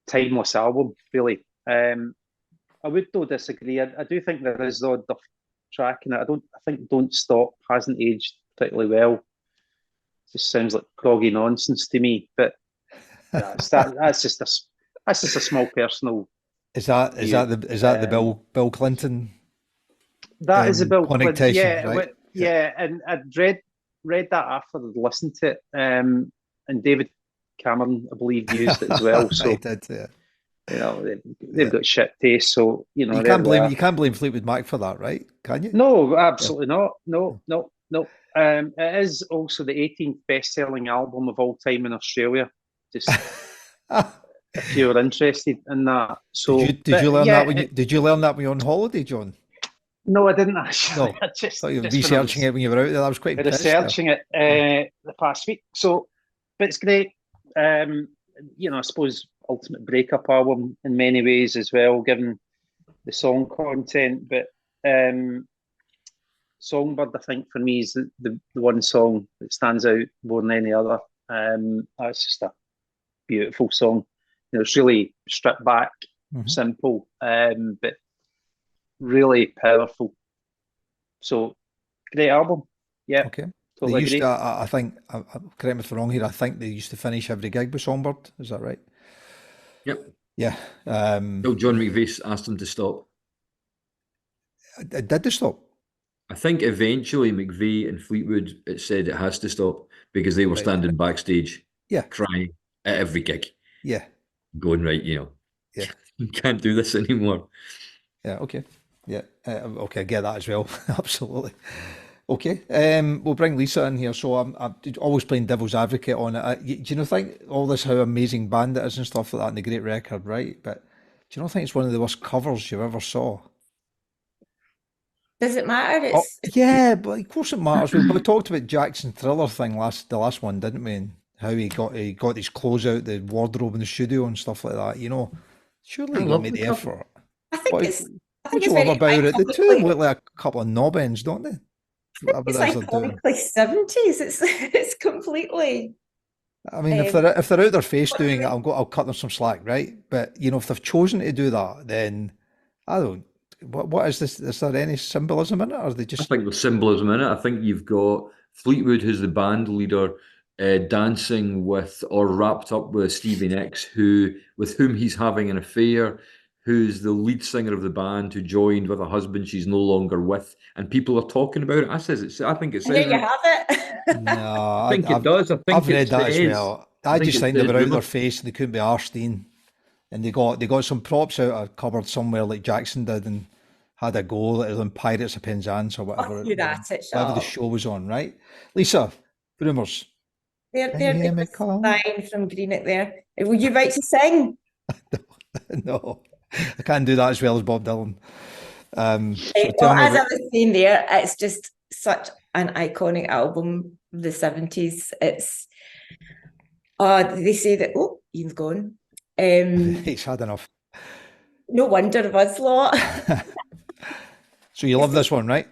S3: timeless album, really. I would though disagree. I do think there is the odd track in it. I think Don't Stop hasn't aged particularly well. It just sounds like groggy nonsense to me. But that's just a small personal.
S1: Is that the Bill Clinton?
S3: That is a Bill
S1: Clinton.
S3: Yeah,
S1: right?
S3: Yeah, and I'd read that after I'd listened to it, and David Cameron, I believe, used it as well. So
S1: I did, yeah.
S3: They've got shit taste. So you can't
S1: blame Fleetwood Mac for that, right? Can you?
S3: No, absolutely not. No. It is also the 18th best-selling album of all time in Australia. Just if you're interested in that. So
S1: did you learn that when you were on holiday, John?
S3: No, I didn't actually.
S1: No.
S3: I just
S1: thought you were researching it when you were out there. I was quite
S3: researching it the past week. So, but it's great. I suppose ultimate breakup album in many ways as well, given the song content. But Songbird, I think, for me is the one song that stands out more than any other. That's just a beautiful song. It's really stripped back, simple, but really powerful. So great album. Yeah.
S1: Okay.
S3: Totally
S1: they used to, I think, correct me if I'm wrong here, I think they used to finish every gig with Songbird. Is that right?
S4: Yep.
S1: Yeah.
S4: John McVie asked them to stop.
S1: Did they stop?
S4: I think eventually McVie and Fleetwood said it has to stop because they were standing backstage, crying at every gig.
S1: Yeah.
S4: Going, right, you can't do this anymore.
S1: Yeah, okay. Yeah, okay, I get that as well. Absolutely. Okay, we'll bring Lisa in here. So I'm always playing devil's advocate on it. Do you think all this, how amazing band it is and stuff like that, and the great record, right? But do you not think it's one of the worst covers you ever saw?
S2: Does it matter?
S1: Oh, yeah, but of course it matters. We talked about Jackson Thriller thing the last one, didn't we? And how he got his clothes out the wardrobe in the studio and stuff like that. You know, surely
S4: I
S1: you got to
S4: love
S1: make
S4: the
S1: the
S4: cover.
S1: effort.
S2: I think
S1: What
S2: it's I
S1: what
S2: think
S1: do you
S2: it's
S1: love
S2: very
S1: about it? The two of them
S2: iconically
S1: look like a couple of knob ends, don't they? Whatever
S2: it's
S1: it is they're doing.
S2: iconically 70s. It's completely
S1: I mean,
S2: um
S1: if they're out their face doing it, I'll cut them some slack, right? But you know, if they've chosen to do that, then I don't. What is this? Is there any symbolism in it, or are they
S4: I
S1: just
S4: think there's symbolism in it. I think you've got Fleetwood, who's the band leader, dancing with or wrapped up with Stevie Nicks, with whom he's having an affair, who's the lead singer of the band, who joined with a husband she's no longer with, and people are talking about it. I think it
S2: and there
S4: says.
S2: you have it.
S1: no?
S4: I think it does. I
S1: I've
S4: think it
S1: read that as
S4: says.
S1: well.
S4: I
S1: I
S4: think
S1: just
S4: it
S1: think they
S4: says
S1: were out of their
S4: women.
S1: face and they couldn't be arsed, and they got some props out of a cupboard somewhere like Jackson did, and had a go at them Pirates of Penzance or
S2: Oh, you're at it,
S1: whatever the
S2: shop.
S1: show was on, right? Lisa, rumours. Can you
S2: There
S1: hear me
S2: was
S1: come?
S2: a sign from Greenock there. Were you about to sing?
S1: No, I can't do that as well as Bob Dylan. So
S2: Well,
S1: tell me
S2: as I
S1: about.
S2: was saying there, it's just such an iconic album of the 70s. It's they say that Ian's gone.
S1: He's had enough.
S2: No wonder of us lot.
S1: So you love this one, right?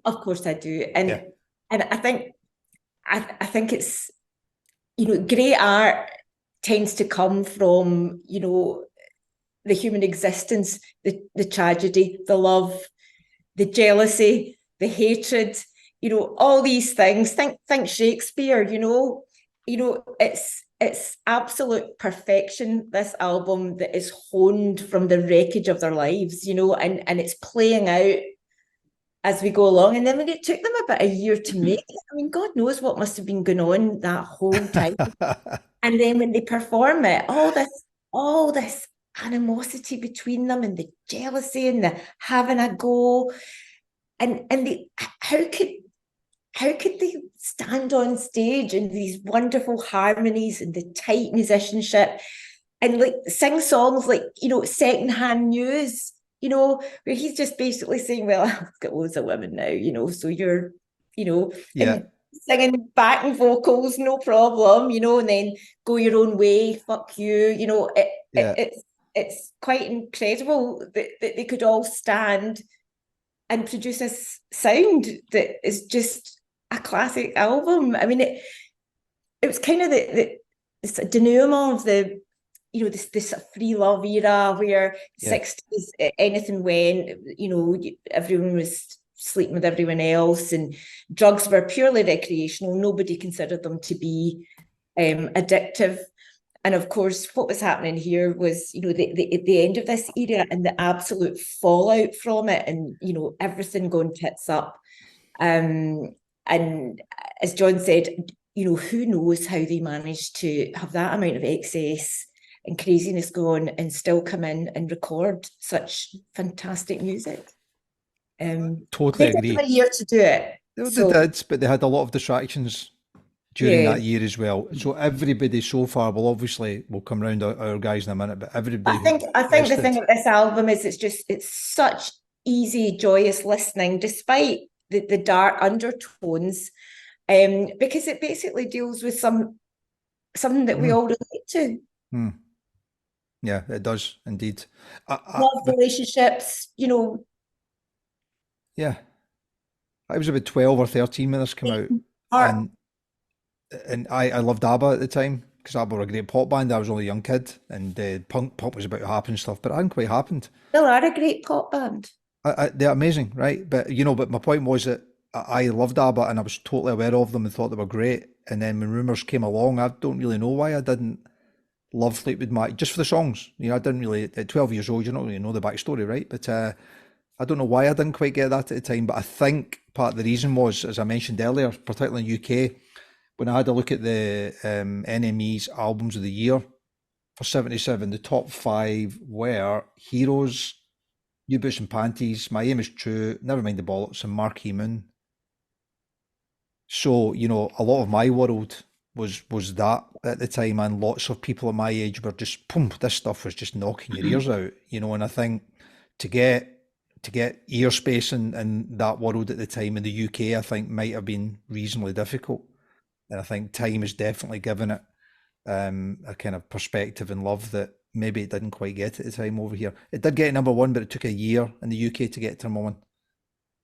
S2: Of course I do.
S1: Yeah.
S2: And I think it's, great art tends to come from, the human existence, the tragedy, the love, the jealousy, the hatred, all these things. Think Shakespeare, it's absolute perfection, this album that is honed from the wreckage of their lives, and it's playing out as we go along. And then when it took them about a year to make it, I mean, God knows what must have been going on that whole time. And then when they perform it, all this animosity between them and the jealousy and the having a go. And how could they stand on stage in these wonderful harmonies and the tight musicianship and like sing songs like, secondhand news, where he's just basically saying, well, I've got loads of women now, so you're,
S1: Yeah.
S2: and singing backing vocals, no problem, and then go your own way, fuck you,
S1: Yeah.
S2: it's quite incredible that they could all stand and produce a sound that is just a classic album. I mean, it was kind of this denouement of the, this free love era where 60s, anything went, everyone was sleeping with everyone else and drugs were purely recreational. Nobody considered them to be addictive. And of course, what was happening here was, the end of this era and the absolute fallout from it, and everything going tits up. And as John said, who knows how they managed to have that amount of excess and craziness going and still come in and record such fantastic music.
S1: Totally
S2: They
S1: agree.
S2: took a year to do it.
S1: They
S2: So,
S1: did, but they had a lot of distractions during
S2: yeah.
S1: that year as well. So everybody so far, we'll come round to our guys in a minute, but everybody.
S2: I think the thing with this album is it's such easy, joyous listening, despite the dark undertones, because it basically deals with something that we all relate to.
S1: Yeah, it does indeed.
S2: Love, relationships,
S1: Yeah, I was about 12 or 13 when this came out,
S2: art.
S1: and I loved ABBA at the time because ABBA were a great pop band. I was only a young kid, and pop was about to happen and stuff, but it hadn't quite happened.
S2: Still are a great pop band.
S1: They're amazing, right? But but my point was that I loved ABBA and I was totally aware of them and thought they were great. And then when rumours came along, I don't really know why I didn't love Fleetwood Mac just for the songs. I didn't really at 12 years old. You don't really know the backstory, right? But I don't know why I didn't quite get that at the time. But I think part of the reason was, as I mentioned earlier, particularly in the UK, when I had a look at the NME's albums of the year for '77, the top 5 were Heroes, New Boots and Panties, My Aim Is True, Never Mind the Bollocks, and Marquee Moon. So, a lot of my world was that at the time, and lots of people at my age were just, this stuff was just knocking your ears out, and I think to get to get ear space in that world at the time in the UK, I think might have been reasonably difficult. And I think time has definitely given it a kind of perspective and love that maybe it didn't quite get at the time over here. It did get number one, but it took a year in the UK to get to number one.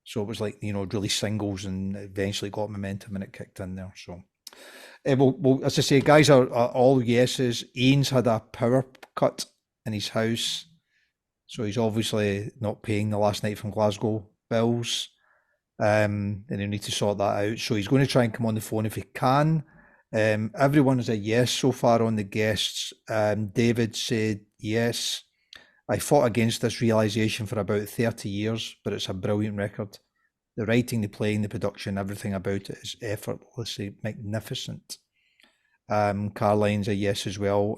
S1: So it was like, you know, really singles, and eventually got momentum and it kicked in there. So, well, as I say, guys are all yeses. Ian's had a power cut in his house, so he's obviously not paying the Last Night From Glasgow bills. And he'll need to sort that out. So he's going to try and come on the phone if he can. Everyone is a yes so far on the guests. David said yes. I fought against this realisation for about 30 years, but it's a brilliant record. The writing, the playing, the production, everything about it is effortlessly magnificent. Carline's a yes as well.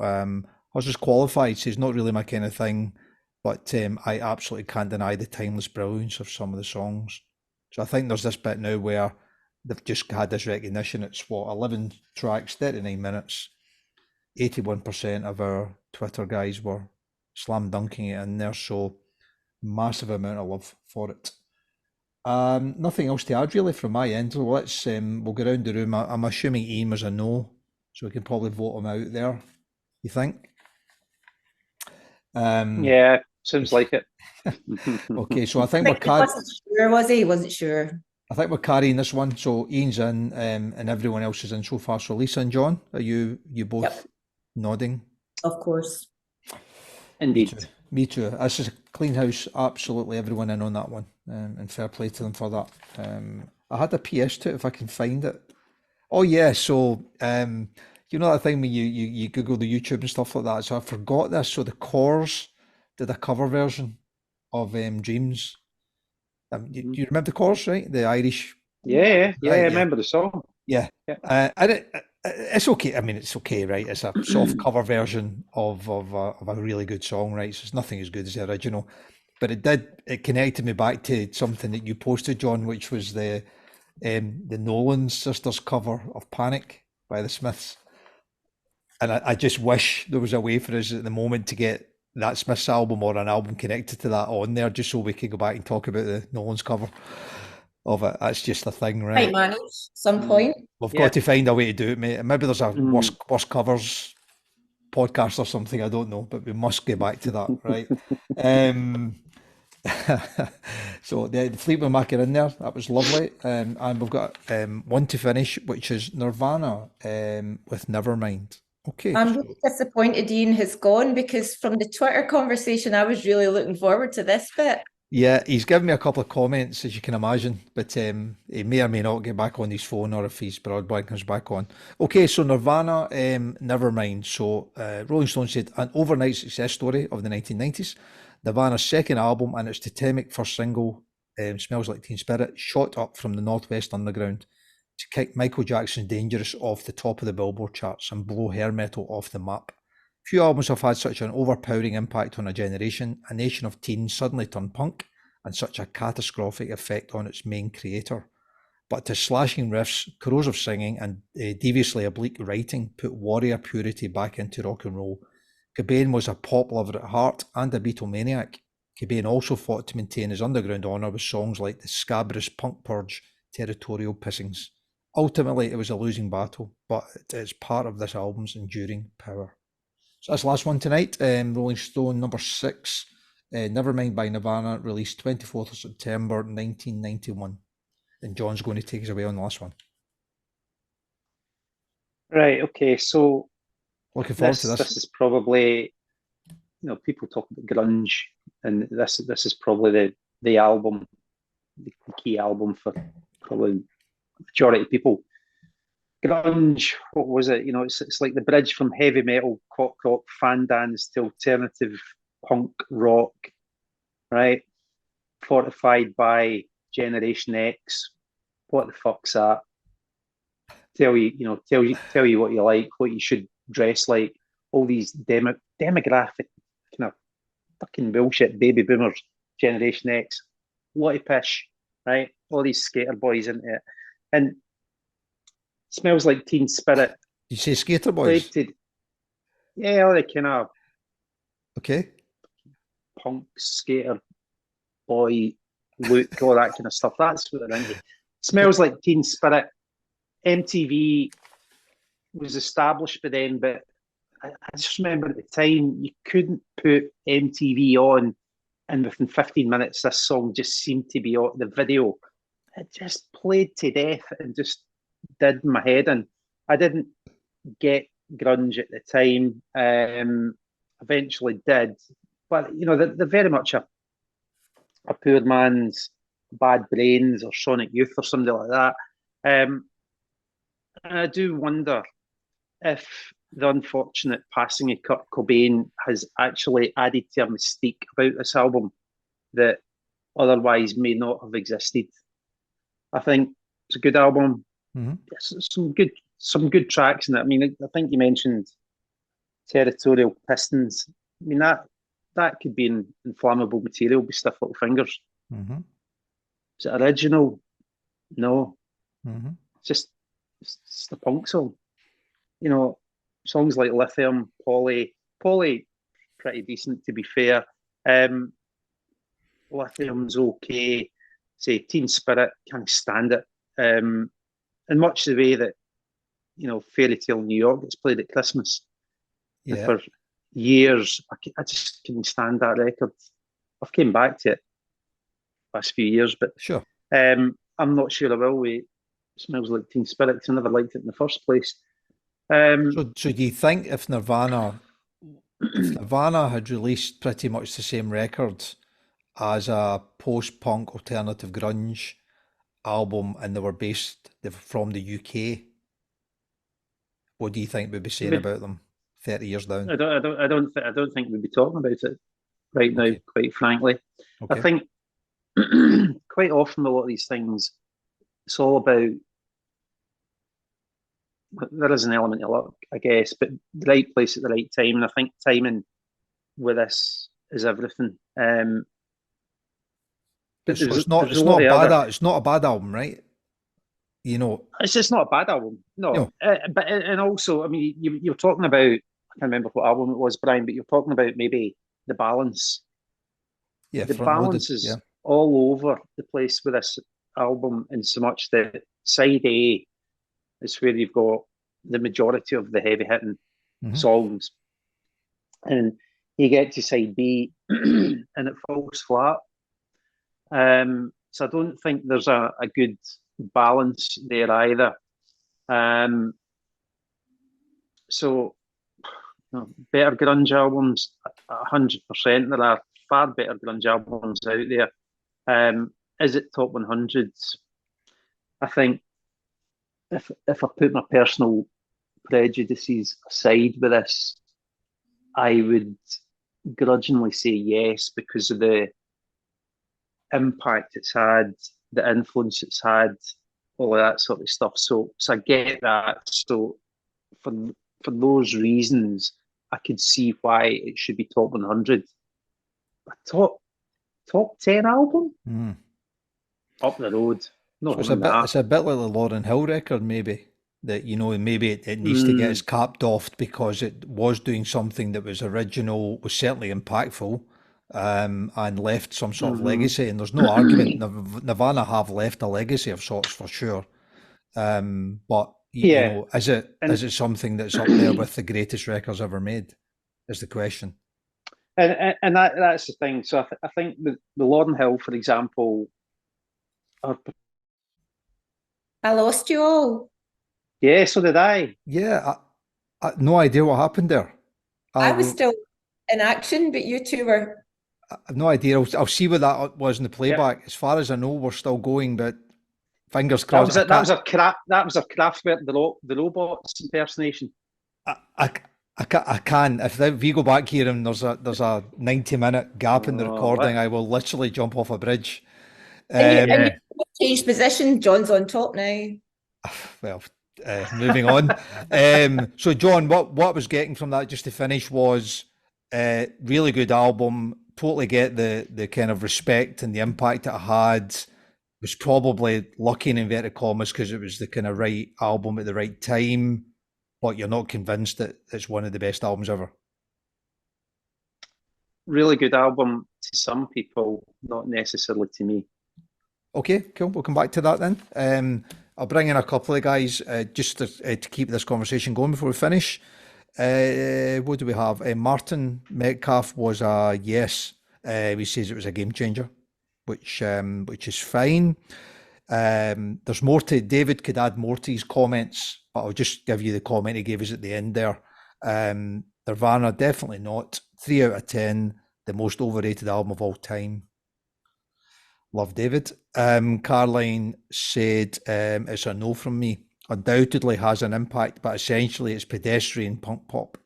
S1: Hers is qualified, says not really my kind of thing, but I absolutely can't deny the timeless brilliance of some of the songs. So I think there's this bit now where they've just had this recognition. It's 11 tracks, 39 minutes. 81% of our Twitter guys were slam dunking it in there, so massive amount of love for it. Nothing else to add really from my end. So let's we'll go around the room. I'm assuming Ian was a no, so we can probably vote him out there. You think?
S3: Yeah, sounds like it.
S1: Okay, so I think
S2: He wasn't sure, was he? He wasn't sure.
S1: I think we're carrying this one. So Ian's in, and everyone else is in so far. So Lisa and John, are you both nodding?
S2: Of course.
S3: Indeed.
S1: Me too. This is a clean house. Absolutely everyone in on that one. And fair play to them for that. I had a PS to it if I can find it. Oh yeah, so you know that thing when you Google the YouTube and stuff like that. So I forgot this. So the Corrs did a cover version of Dreams. You remember the Corrs, right? The Irish.
S3: Yeah, I remember the song.
S1: Yeah. And it's okay. I mean, it's okay, right? It's a soft cover version of a really good song, right? So it's nothing as good as the original. But it connected me back to something that you posted, John, which was the Nolan sisters cover of Panic by the Smiths. And I just wish there was a way for us at the moment to get that Smiths album or an album connected to that on there, just so we could go back and talk about the Nolan's cover of it. That's just a thing, right?
S2: Might manage some point.
S1: We've got to find a way to do it, mate. Maybe there's a worst covers podcast or something, I don't know, but we must get back to that, right? So the Fleetwood Mac are in there. That was lovely. And we've got one to finish, which is Nirvana with Nevermind. Okay.
S2: I'm really disappointed Ian has gone, because from the Twitter conversation, I was really looking forward to this bit.
S1: Yeah, he's given me a couple of comments, as you can imagine, but he may or may not get back on his phone, or if his broadband comes back on. Okay, so Nirvana, Nevermind. So Rolling Stone said, an overnight success story of the 1990s. Nirvana's second album and its totemic first single, Smells Like Teen Spirit, shot up from the Northwest Underground to kick Michael Jackson's Dangerous off the top of the Billboard charts and blow hair metal off the map. Few albums have had such an overpowering impact on a generation. A nation of teens suddenly turned punk, and such a catastrophic effect on its main creator. But to slashing riffs, corrosive singing, and deviously oblique writing put warrior purity back into rock and roll. Cobain was a pop lover at heart and a Beatlemaniac. Cobain also fought to maintain his underground honour with songs like the scabrous punk purge, Territorial Pissings. Ultimately, it was a losing battle, but it is part of this album's enduring power. So that's the last one tonight. Rolling Stone number 6, Nevermind by Nirvana, released 24th of September 1991. And John's going to take us away on the last one.
S3: Right, okay, so
S1: looking forward to this.
S3: This is probably, people talk about grunge, and this is probably the album, the key album for probably majority of people. Grunge, what was it? It's like the bridge from heavy metal, cock rock, fan dance to alternative punk rock, right? Fortified by Generation X. What the fuck's that? Tell you what you like, what you should dress like. All these demographic kind of fucking bullshit. Baby boomers, Generation X. What a pish, right? All these skater boys into it, and Smells Like Teen Spirit.
S1: You say skater boys?
S3: Yeah, all the kind of
S1: okay
S3: punk skater boy look, all that kind of stuff. That's what they're into. Smells Like Teen Spirit. MTV was established by then, but I just remember at the time you couldn't put MTV on, and within 15 minutes, this song just seemed to be on the video. It just played to death and just did my head in. I didn't get grunge at the time. Eventually did, but you know they're very much a poor man's Bad Brains or Sonic Youth or something like that. And I do wonder if the unfortunate passing of Kurt Cobain has actually added to a mystique about this album that otherwise may not have existed. I think it's a good album.
S1: Mm-hmm.
S3: Some good tracks in it. I mean, I think you mentioned Territorial Pistons. I mean, that could be an inflammable material with Stiff Little Fingers.
S1: Mm-hmm.
S3: Is it original? No.
S1: Mm-hmm.
S3: It's a punk song. You know, songs like Lithium, Polly, pretty decent to be fair. Lithium's okay. Say Teen Spirit, can't stand it. In much the way that, you know, Fairy Tale New York gets played at Christmas.
S1: Yeah.
S3: And for years, I just couldn't stand that record. I've came back to it last few years, but
S1: Sure.
S3: I'm not sure I will with Smells Like Teen Spirit because I never liked it in the first place.
S1: So do you think if Nirvana had released pretty much the same records as a post-punk alternative grunge album and they were from the UK, what do you think we'd be saying about them 30 years down?
S3: I don't think we'd be talking about it right now, quite frankly.
S1: Okay.
S3: I think quite often a lot of these things, it's all about, there is an element of luck, I guess, but the right place at the right time. And I think timing with this is everything. But
S1: it's not a bad album, right? You know,
S3: it's just not a bad album. No. And also, I mean, you're talking about, I can't remember what album it was, Brian, but you're talking about maybe the balance.
S1: Yeah,
S3: the balance is all over the place with this album, in so much that side A is where you've got the majority of the heavy hitting songs, and you get to side B and it falls flat. So I don't think there's a good balance there either. So better grunge albums, 100%. There are far better grunge albums out there. Is it top 100s? I think if I put my personal prejudices aside with this, I would grudgingly say yes, because of the impact it's had, the influence it's had, all of that sort of stuff. So I get that. So for those reasons, I could see why it should be top 100. A top 10 album? Up the road. No,
S1: so it's a bit like the Lauryn Hill record, maybe. That, you know, maybe it needs to get its capped off because it was doing something that was original, was certainly impactful, and left some sort of legacy. And there's no argument. Nirvana have left a legacy of sorts for sure. But you know, is it something that's up there with the greatest records ever made? Is the question.
S3: And that's the thing. So I think the Lauryn Hill, for example,
S2: I lost you all.
S3: Yeah, so did I.
S1: Yeah, I had no idea what happened there.
S2: I was still in action, but you two were.
S1: I have no idea. I'll see what that was in the playback. Yeah. As far as I know, we're still going, but fingers crossed.
S3: That was a Kraftwerk, the robots impersonation.
S1: I can. If we go back here and there's a 90-minute gap in the recording, I will literally jump off a bridge.
S2: And you changed position. John's on top now.
S1: Well, moving on. So John, what I was getting from that, just to finish, was really good album. Totally get the kind of respect and the impact it had. Was probably lucky in inverted commas because it was the kind of right album at the right time, but you're not convinced that it's one of the best albums ever.
S3: Really good album. to some people, not necessarily to me.
S1: Okay, cool. We'll come back to that then. I'll bring in a couple of guys just to keep this conversation going before we finish. What do we have? Martin Metcalf was a yes. He says it was a game changer, which is fine. There's more to David could add more to his comments, but I'll just give you the comment he gave us at the end there. Nirvana, definitely not. 3 out of 10, the most overrated album of all time. Love David. Caroline said it's a no from me. Undoubtedly has an impact, but essentially it's pedestrian punk pop.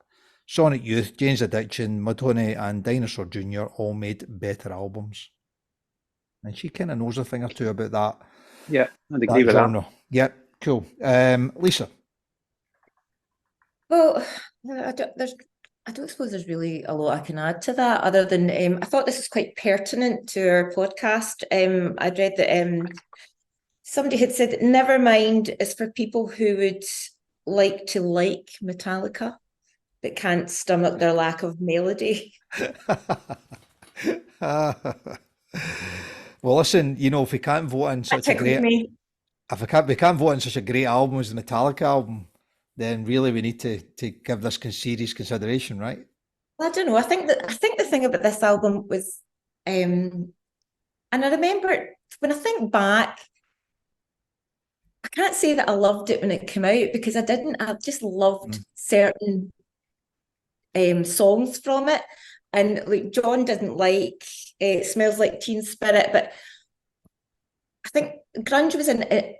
S1: Sonic Youth, Jane's Addiction, Mudhoney and Dinosaur Jr. all made better albums. And she kind of knows a thing or two about that.
S3: Yeah, I'd agree with
S1: genre.
S3: that.
S1: Yep, cool. Lisa.
S2: Well, I don't suppose there's really a lot I can add to that, other than I thought this was quite pertinent to our podcast. I'd read that somebody had said, Nevermind is for people who would like to like Metallica, but can't stomach their lack of melody.
S1: Well, listen, you know, if we can't vote on such a great, we can't vote on such a great album as the Metallica album, then really we need to give this serious consideration, right?
S2: Well, I don't know. I think the thing about this album was, and I remember when I think back, I can't say that I loved it when it came out, because I didn't. I just loved certain songs from it. And like John didn't like Smells Like Teen Spirit, but I think grunge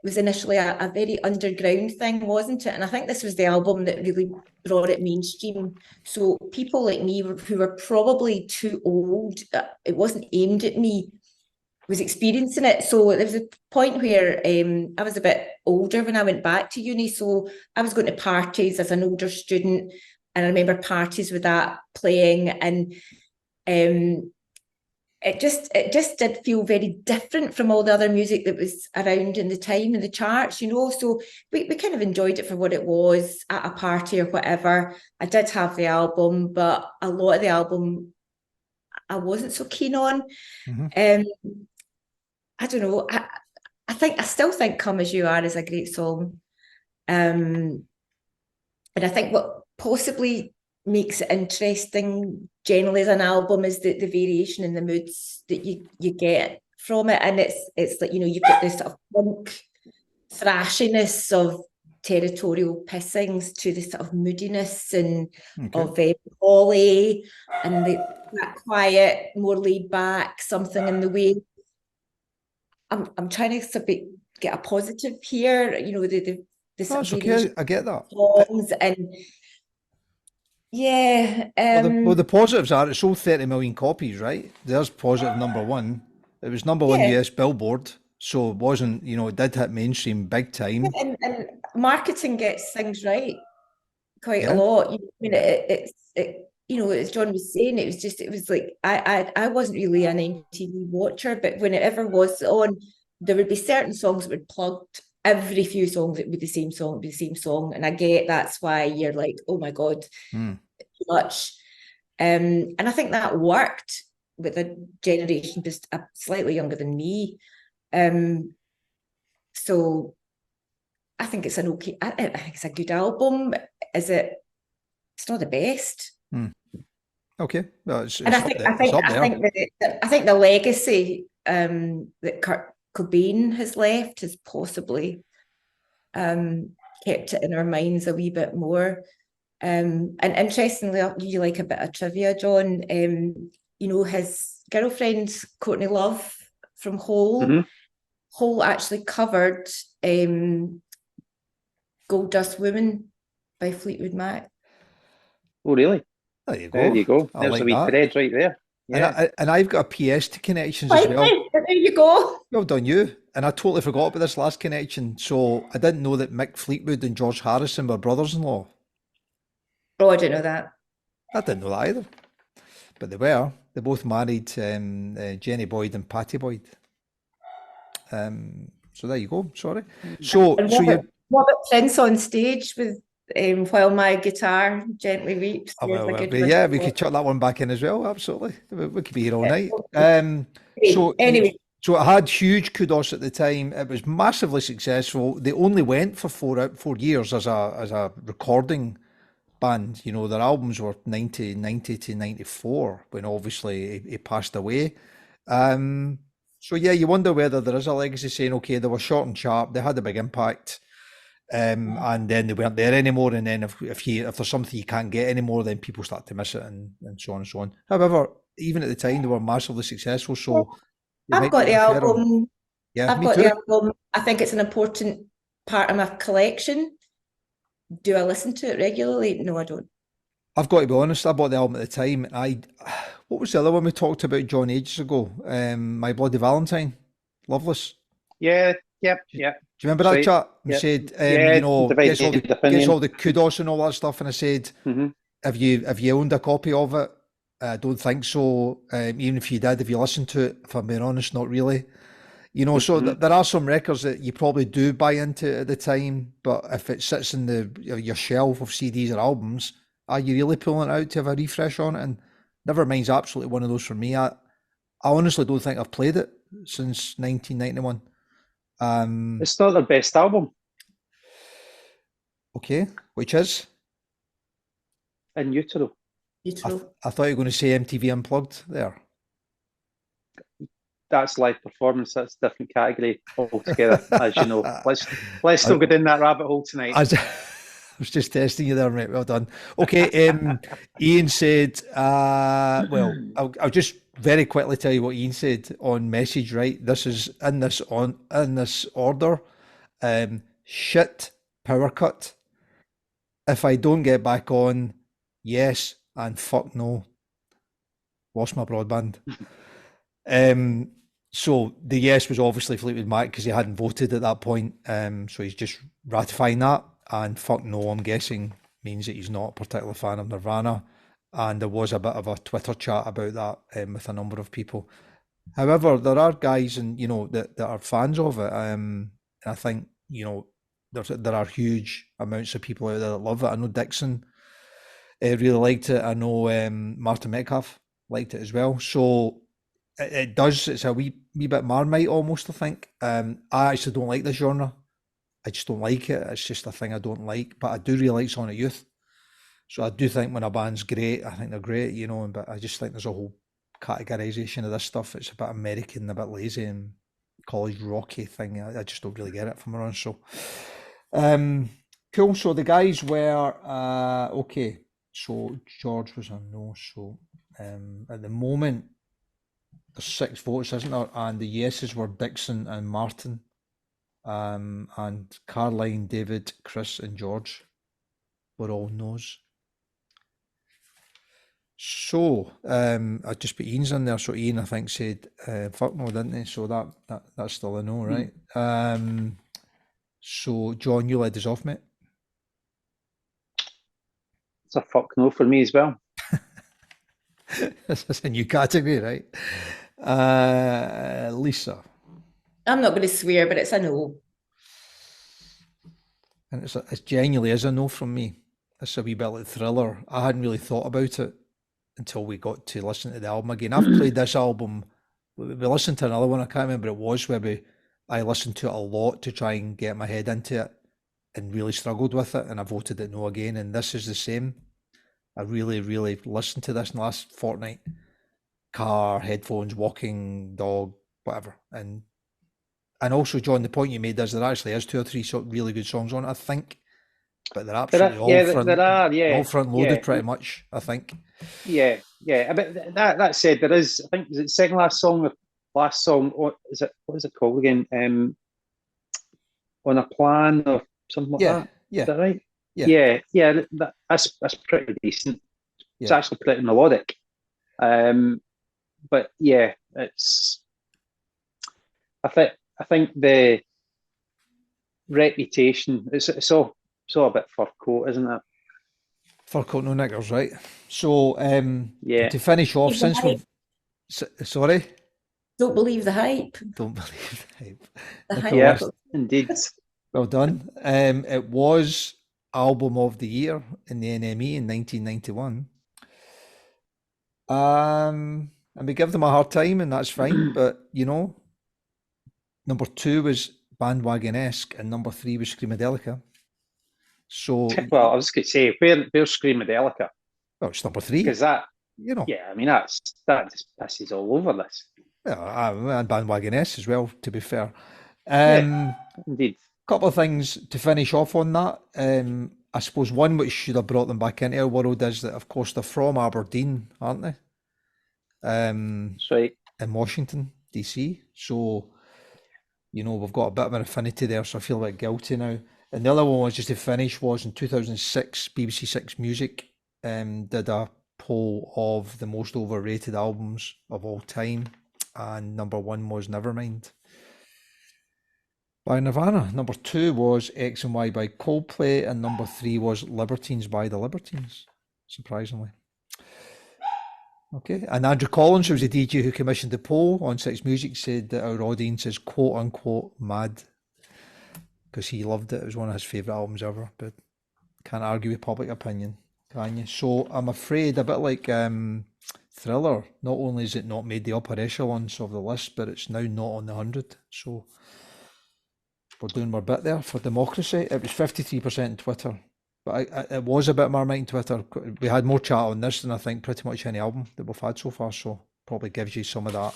S2: was initially a very underground thing, wasn't it? And I think this was the album that really brought it mainstream. So people like me who were probably too old, it wasn't aimed at me, was experiencing it. So there was a point where I was a bit older when I went back to uni. So I was going to parties as an older student, and I remember parties with that playing, and it just did feel very different from all the other music that was around in the time in the charts, you know. So we kind of enjoyed it for what it was at a party or whatever. I did have the album, but a lot of the album I wasn't so keen on. I don't know. I still think Come As You Are is a great song. And I think what possibly makes it interesting generally as an album is the variation in the moods that you get from it. And it's like, you know, you've got this sort of punk thrashiness of territorial pissings to this sort of moodiness and of Ollie, and that quiet, more laid back, something in the way. I'm trying to get a positive here, you know, the
S1: That's okay. I get that.
S2: Songs and yeah.
S1: Well, the positives are it sold 30 million copies, right? There's positive number one. It was number one US Billboard, so it wasn't, you know, it did hit mainstream big time.
S2: And marketing gets things right quite a lot. I mean, it you know, as John was saying, it was like I wasn't really an MTV watcher, but when it ever was on, there would be certain songs that would plugged. Every few songs it would be the same song, and I get that's why you're like, oh my god, too much. And I think that worked with a generation just slightly younger than me. So I think it's an okay. I think it's a good album. It's not the best.
S1: Okay, well, it's
S2: and I think the legacy that Kurt Cobain has left has possibly kept it in our minds a wee bit more. And interestingly, you like a bit of trivia, John. You know, his girlfriend Courtney Love from Hole. Hole actually covered Gold Dust Woman by Fleetwood Mac.
S3: Oh, really?
S1: There you go.
S3: There you go.
S1: I
S3: There's
S1: like
S3: a wee
S1: that.
S3: thread right there. Yeah.
S1: And I've got a PS to connections as well.
S2: There you go.
S1: Well done, you. And I totally forgot about this last connection. So I didn't know that Mick Fleetwood and George Harrison were brothers-in-law.
S2: Oh, I didn't know that.
S1: I didn't know that either. But they were. They both married Jenny Boyd and Patty Boyd. So there you go. Sorry. So
S2: what about Prince on stage with While My Guitar Gently Weeps.
S1: Oh,
S2: There's
S1: well,
S2: a
S1: well,
S2: good
S1: but
S2: one.
S1: yeah, we could chuck that one back in as well. Absolutely, we could be here all night.
S2: Anyway,
S1: So it had huge kudos at the time. It was massively successful. They only went for 4 years as a recording band. You know, their albums were 90 to 94 when obviously he passed away. So yeah, you wonder whether there is a legacy saying, okay, they were short and sharp, they had a big impact, and then they weren't there anymore. And then if there's something you can't get anymore, then people start to miss it, and so on and so on. However, even at the time, they were massively successful. So
S2: I've got the album.
S1: Yeah,
S2: I've
S1: me
S2: got
S1: too.
S2: the album. I think it's an important part of my collection. Do I listen to it regularly? No, I don't.
S1: I've got to be honest, I bought the album at the time. What was the other one we talked about, John, ages ago? My Bloody Valentine, Loveless.
S3: Yeah.
S1: Do you remember that chat? We said, you know, gets all the kudos and all that stuff. And I said, have you owned a copy of it? I don't think so. Even if you did, if you listened to it, if I'm being honest, not really. You know, so there are some records that you probably do buy into at the time, but if it sits in your shelf of CDs or albums, are you really pulling it out to have a refresh on it? And Nevermind's absolutely one of those for me. I honestly don't think I've played it since 1991.
S3: It's not their best album.
S1: Okay, which is?
S3: In Utero.
S1: I thought you were going to say MTV Unplugged there.
S3: That's live performance. That's a different category altogether, as you know. Let's still go down that rabbit hole tonight.
S1: I was just testing you there, mate. Well done. Okay, Ian said, well, I'll just very quickly tell you what Ian said on message, right? This is in this order. Shit, power cut. If I don't get back on, yes, and fuck no. Lost my broadband. So the yes was obviously Fleetwood Mac because he hadn't voted at that point. So he's just ratifying that. And fuck no, I'm guessing, means that he's not a particular fan of Nirvana. And there was a bit of a Twitter chat about that with a number of people. However, there are guys and that are fans of it. And I think there are huge amounts of people out there that love it. I know Dixon really liked it. I know Martin Metcalf liked it as well. So it does. It's a wee bit Marmite almost, I think. I actually don't like this genre. I just don't like it. It's just a thing I don't like. But I do really like Sonic Youth. So I do think when a band's great, I think they're great, but I just think there's a whole categorization of this stuff. It's a bit American, a bit lazy and college rocky thing. I just don't really get it, if I'm honest. So, cool. So the guys were, okay. So George was a no. So at the moment, there's 6 votes, isn't there? And the yeses were Dixon and Martin. And Caroline, David, Chris, and George were all no's. So I just put Ian's in there. So Ian, I think, said fuck no, didn't he? So that's still a no, right? So John, you led us off, mate.
S3: It's a fuck no for me as well.
S1: This is a new category, right? Lisa.
S2: I'm not going to swear, but it's a no.
S1: And it genuinely is a no from me. It's a wee bit like Thriller. I hadn't really thought about it until we got to listen to the album again. I've played this album. We listened to another one. I can't remember what it was, where I listened to it a lot to try and get my head into it and really struggled with it. And I voted it no again. And this is the same. I really, really listened to this in the last fortnight. Car, headphones, walking, dog, whatever. And also, John, the point you made is there actually is 2 or 3 really good songs on it, I think. But they're absolutely all front loaded pretty much, I think.
S3: Yeah. But that said, there is, I think, is it the second last song, the last song, what is it called again? On a Plan or something like that.
S1: Yeah.
S3: Is that right? Yeah. That's pretty decent. It's actually pretty melodic. But yeah, it's, I think the reputation, it's all a bit fur coat, isn't it?
S1: Fur coat, no knickers, right? So to finish off, since we've sorry,
S2: don't believe the hype.
S1: Don't believe the hype.
S2: The hype.
S3: Yeah, indeed.
S1: Well done. It was album of the year in the NME in 1991. And we give them a hard time, and that's fine. But you know, number 2 was Bandwagon-esque, and number 3 was Screamadelica. So,
S3: Well, I was going to say, where's Screamadelica?
S1: well, it's number 3.
S3: Because that,
S1: You know,
S3: yeah, I mean, that just pisses all over this.
S1: yeah, and Bandwagon-esque as well, to be fair.
S3: Indeed.
S1: Couple of things to finish off on that. I suppose one which should have brought them back into our world is that, of course, they're from Aberdeen, aren't they?
S3: That's right.
S1: In Washington, DC. So, you know, we've got a bit of an affinity there, so I feel a bit guilty now. And the other one was, just to finish, was in 2006, BBC Six Music did a poll of the most overrated albums of all time, and number 1 was Nevermind by Nirvana. Number 2 was X and Y by Coldplay, and number 3 was Libertines by the Libertines, surprisingly. Okay, and Andrew Collins, who was the DJ who commissioned the poll on Six Music, said that our audience is quote unquote mad, because he loved it. It was one of his favourite albums ever, but can't argue with public opinion, can you? So I'm afraid, a bit like Thriller, not only is it not made the upper echelons of the list, but it's now not on the 100. So we're doing our bit there for democracy. It was 53% on Twitter, but it was a bit Marmite on Twitter. We had more chat on this than I think pretty much any album that we've had so far, so probably gives you some of that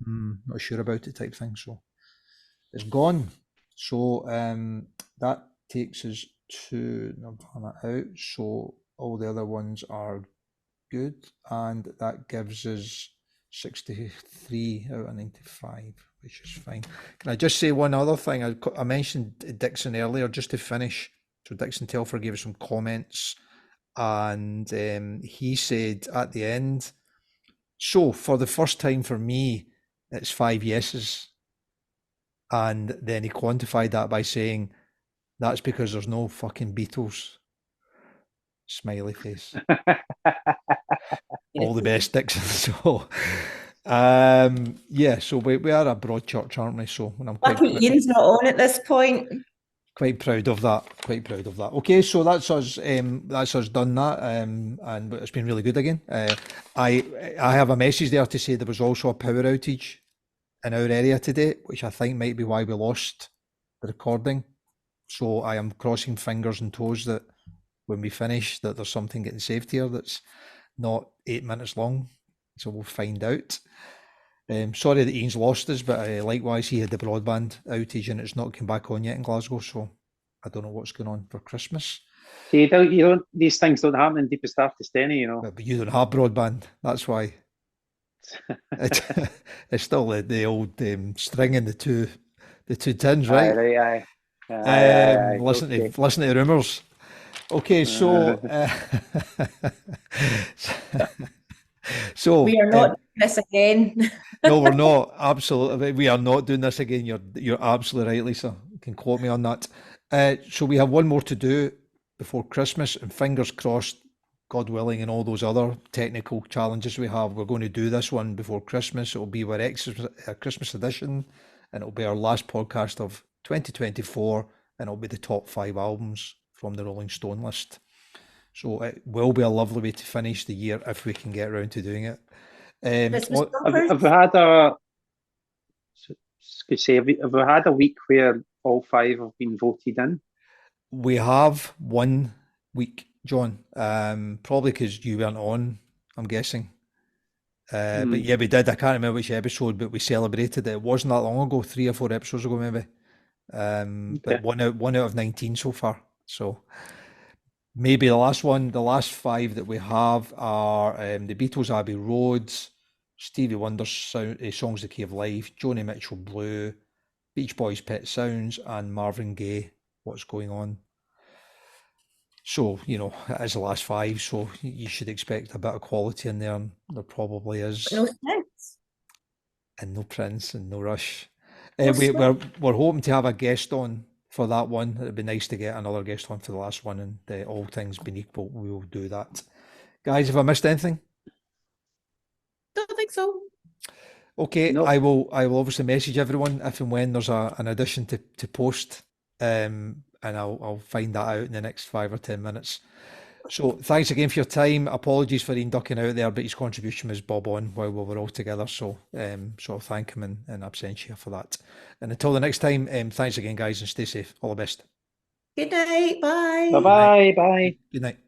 S1: not sure about it type thing. So it's gone. So that takes us to Nirvana out. So all the other ones are good, and that gives us 63 out of 95, which is fine. Can I just say one other thing? I mentioned Dixon earlier, just to finish. So Dixon Telfer gave us some comments, and he said at the end, so for the first time for me, it's 5 yeses. And then he quantified that by saying, that's because there's no fucking Beatles. Smiley face. All the best, Dixon. So, yeah, so we are a broad church, aren't we? So, and I'm
S2: Ian's not on at this point.
S1: Quite proud of that. Quite proud of that. Okay, so that's us. That's us done that. And it's been really good again. I have a message there to say there was also a power outage in our area today, which I think might be why we lost the recording. So I am crossing fingers and toes that when we finish, that there's something getting saved here that's not 8 minutes long. So we'll find out. Sorry that Ian's lost us, but likewise he had the broadband outage and it's not come back on yet in Glasgow. So I don't know what's going on for Christmas.
S3: See, you don't. These things don't happen in deepest darkest Denny, you know.
S1: But you don't have broadband. That's why. It's still the old string in the two tins, right?
S3: Aye.
S1: Listen to the rumours. Okay, so so
S2: we are not doing this again.
S1: No, we're not. Absolutely, we are not doing this again. You're absolutely right, Lisa. You can quote me on that. So we have one more to do before Christmas, and fingers crossed, God willing, and all those other technical challenges we have, we're going to do this one before Christmas. It'll be our Christmas edition, and it'll be our last podcast of 2024, and it'll be the top 5 albums from the Rolling Stone list. So it will be a lovely way to finish the year if we can get around to doing it.
S3: Have we had a week where all 5 have been voted in?
S1: We have 1 week, John. Probably because you weren't on, I'm guessing. But yeah, we did. I can't remember which episode, but we celebrated it. It wasn't that long ago, 3 or 4 episodes ago, maybe. But one out of 19 so far. So maybe the last 5 that we have are the Beatles' Abbey Road, Stevie Wonder's Songs the Key of Life, Joni Mitchell Blue, Beach Boys' Pet Sounds, and Marvin Gaye, What's Going On. So, you know, it is the last 5, so you should expect a bit of quality in there, and there probably is.
S2: No Prince.
S1: And no Prince and no Rush. We're hoping to have a guest on for that one. It'd be nice to get another guest on for the last one, and all things being equal, we will do that. Guys, have I missed anything?
S2: Don't think so.
S1: Okay,
S3: nope.
S1: I will obviously message everyone if and when there's an addition to post. and I'll find that out in the next 5 or 10 minutes. So thanks again for your time. Apologies for Ian ducking out there, but his contribution was bob on while we were all together. So I'll thank him in absentia for that. And until the next time, thanks again, guys, and stay safe. All the best.
S2: Good night. Bye.
S3: Bye-bye. Bye.
S1: Good night.